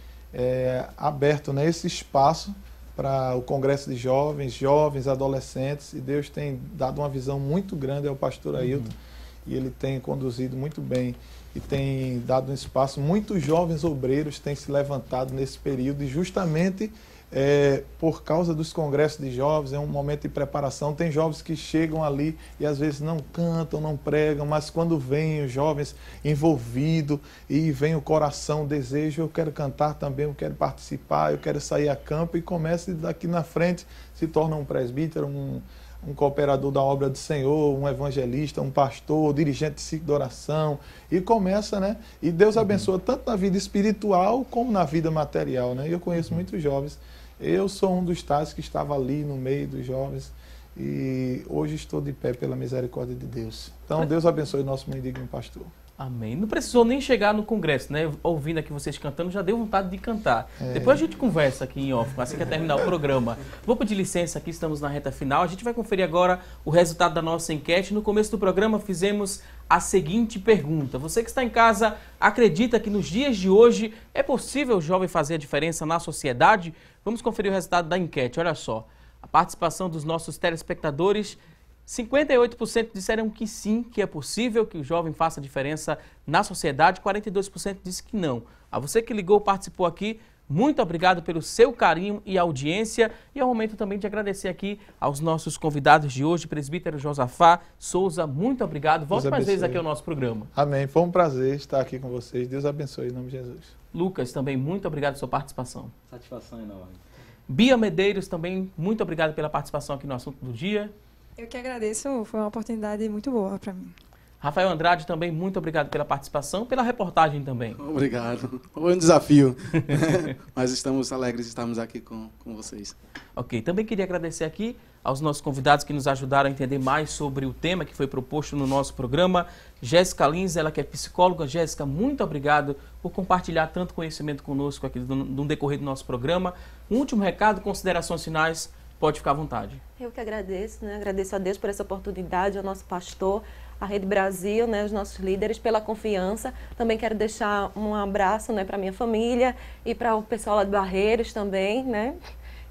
aberto, né, esse espaço para o Congresso de Jovens, adolescentes, e Deus tem dado uma visão muito grande ao pastor Ailton, e ele tem conduzido muito bem e tem dado um espaço. Muitos jovens obreiros têm se levantado nesse período, e justamente por causa dos congressos de jovens, é um momento de preparação. Tem jovens que chegam ali e às vezes não cantam, não pregam, mas quando vêm os jovens envolvidos e vem o coração, o desejo, eu quero cantar também, eu quero participar, eu quero sair a campo, e começa daqui na frente, se torna um presbítero, um cooperador da obra do Senhor, um evangelista, um pastor, dirigente de ciclo de oração, e começa, né? E Deus abençoa tanto na vida espiritual como na vida material, né? E eu conheço muitos jovens Eu sou um dos tais que estava ali no meio dos jovens e hoje estou de pé pela misericórdia de Deus. Então, Deus abençoe o nosso mendigno pastor. Amém. Não precisou nem chegar no congresso, né? Ouvindo aqui vocês cantando, já deu vontade de cantar. Depois a gente conversa aqui em off, assim que terminar o programa. Vou pedir licença aqui, estamos na reta final. A gente vai conferir agora o resultado da nossa enquete. No começo do programa fizemos a seguinte pergunta. Você que está em casa, acredita que nos dias de hoje é possível o jovem fazer a diferença na sociedade? Vamos conferir o resultado da enquete. Olha só, a participação dos nossos telespectadores... 58% disseram que sim, que é possível que o jovem faça diferença na sociedade, 42% disse que não. A você que ligou, participou aqui, muito obrigado pelo seu carinho e audiência. E é o momento também de agradecer aqui aos nossos convidados de hoje, presbítero Josafá Souza, muito obrigado. Volte mais vezes aqui ao nosso programa. Amém, foi um prazer estar aqui com vocês. Deus abençoe em nome de Jesus. Lucas, também muito obrigado pela sua participação. Satisfação enorme. Bia Medeiros, também muito obrigado pela participação aqui no Assunto do Dia. Eu que agradeço, foi uma oportunidade muito boa para mim. Rafael Andrade, também muito obrigado pela participação, pela reportagem também. Obrigado. Foi um desafio, mas estamos alegres de estarmos aqui com vocês. Ok, também queria agradecer aqui aos nossos convidados que nos ajudaram a entender mais sobre o tema que foi proposto no nosso programa. Jéssica Lins, ela que é psicóloga. Jéssica, muito obrigado por compartilhar tanto conhecimento conosco aqui no decorrer do nosso programa. Um último recado, considerações finais. Pode ficar à vontade. Eu que agradeço, né? Agradeço a Deus por essa oportunidade, ao nosso pastor, a Rede Brasil, né? Os nossos líderes pela confiança. Também quero deixar um abraço, né, para minha família e para o pessoal lá de Barreiros também, né?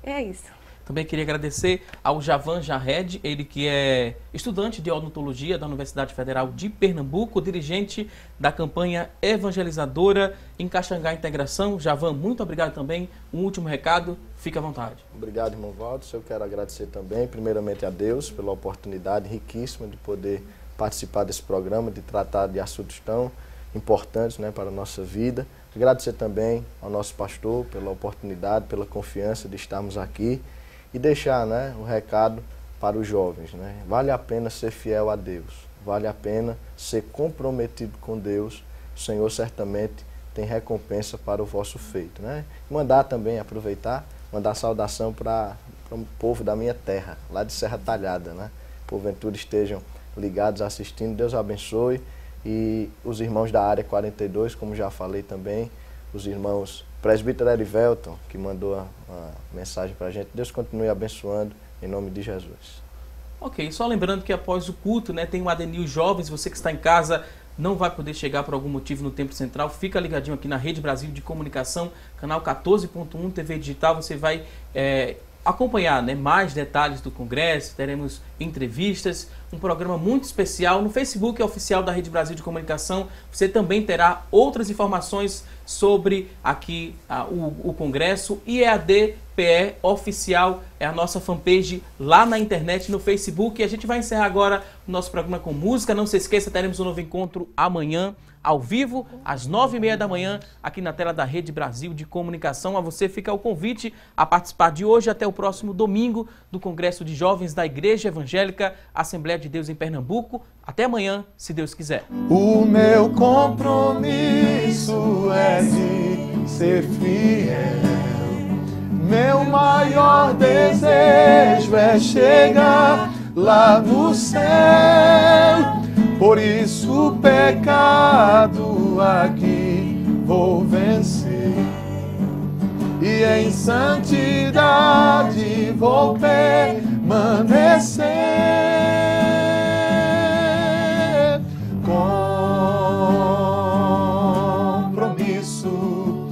É isso. Também queria agradecer ao Javan Jarred, ele que é estudante de odontologia da Universidade Federal de Pernambuco, dirigente da campanha evangelizadora em Caxangá Integração. Javan, muito obrigado também. Um último recado, fique à vontade. Obrigado, irmão Valdes. Eu quero agradecer também, primeiramente a Deus, pela oportunidade riquíssima de poder participar desse programa, de tratar de assuntos tão importantes, né, para a nossa vida. Agradecer também ao nosso pastor pela oportunidade, pela confiança de estarmos aqui. E deixar, né, um recado para os jovens, né? Vale a pena ser fiel a Deus, vale a pena ser comprometido com Deus. O Senhor certamente tem recompensa para o vosso feito, né? Mandar também, aproveitar, mandar saudação para o povo da minha terra, lá de Serra Talhada, né? Porventura estejam ligados assistindo, Deus abençoe. E os irmãos da área 42, como já falei também, os irmãos presbítero Erivelton, que mandou a mensagem para a gente. Deus continue abençoando, em nome de Jesus. Ok, só lembrando que após o culto, né, tem o Adenil Jovens. Você que está em casa não vai poder chegar por algum motivo no Templo Central, fica ligadinho aqui na Rede Brasil de Comunicação, canal 14.1 TV Digital. Você vai acompanhar, né, mais detalhes do Congresso, teremos entrevistas, um programa muito especial. No Facebook oficial da Rede Brasil de Comunicação, você também terá outras informações sobre aqui o Congresso. IEAD-PE Oficial é a nossa fanpage lá na internet, no Facebook. E a gente vai encerrar agora o nosso programa com música. Não se esqueça, teremos um novo encontro amanhã, ao vivo, às 9h30 da manhã, aqui na tela da Rede Brasil de Comunicação. A você fica o convite a participar de hoje até o próximo domingo do Congresso de Jovens da Igreja Evangélica Assembleia de Deus em Pernambuco. Até amanhã, se Deus quiser. O meu compromisso é de ser fiel. Meu maior desejo é chegar lá no céu. Por isso o pecado aqui vou vencer, e em santidade vou permanecer. Compromisso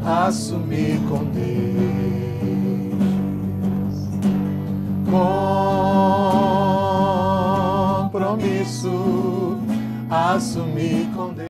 assumir com Deus. Compromisso assumir com Deus.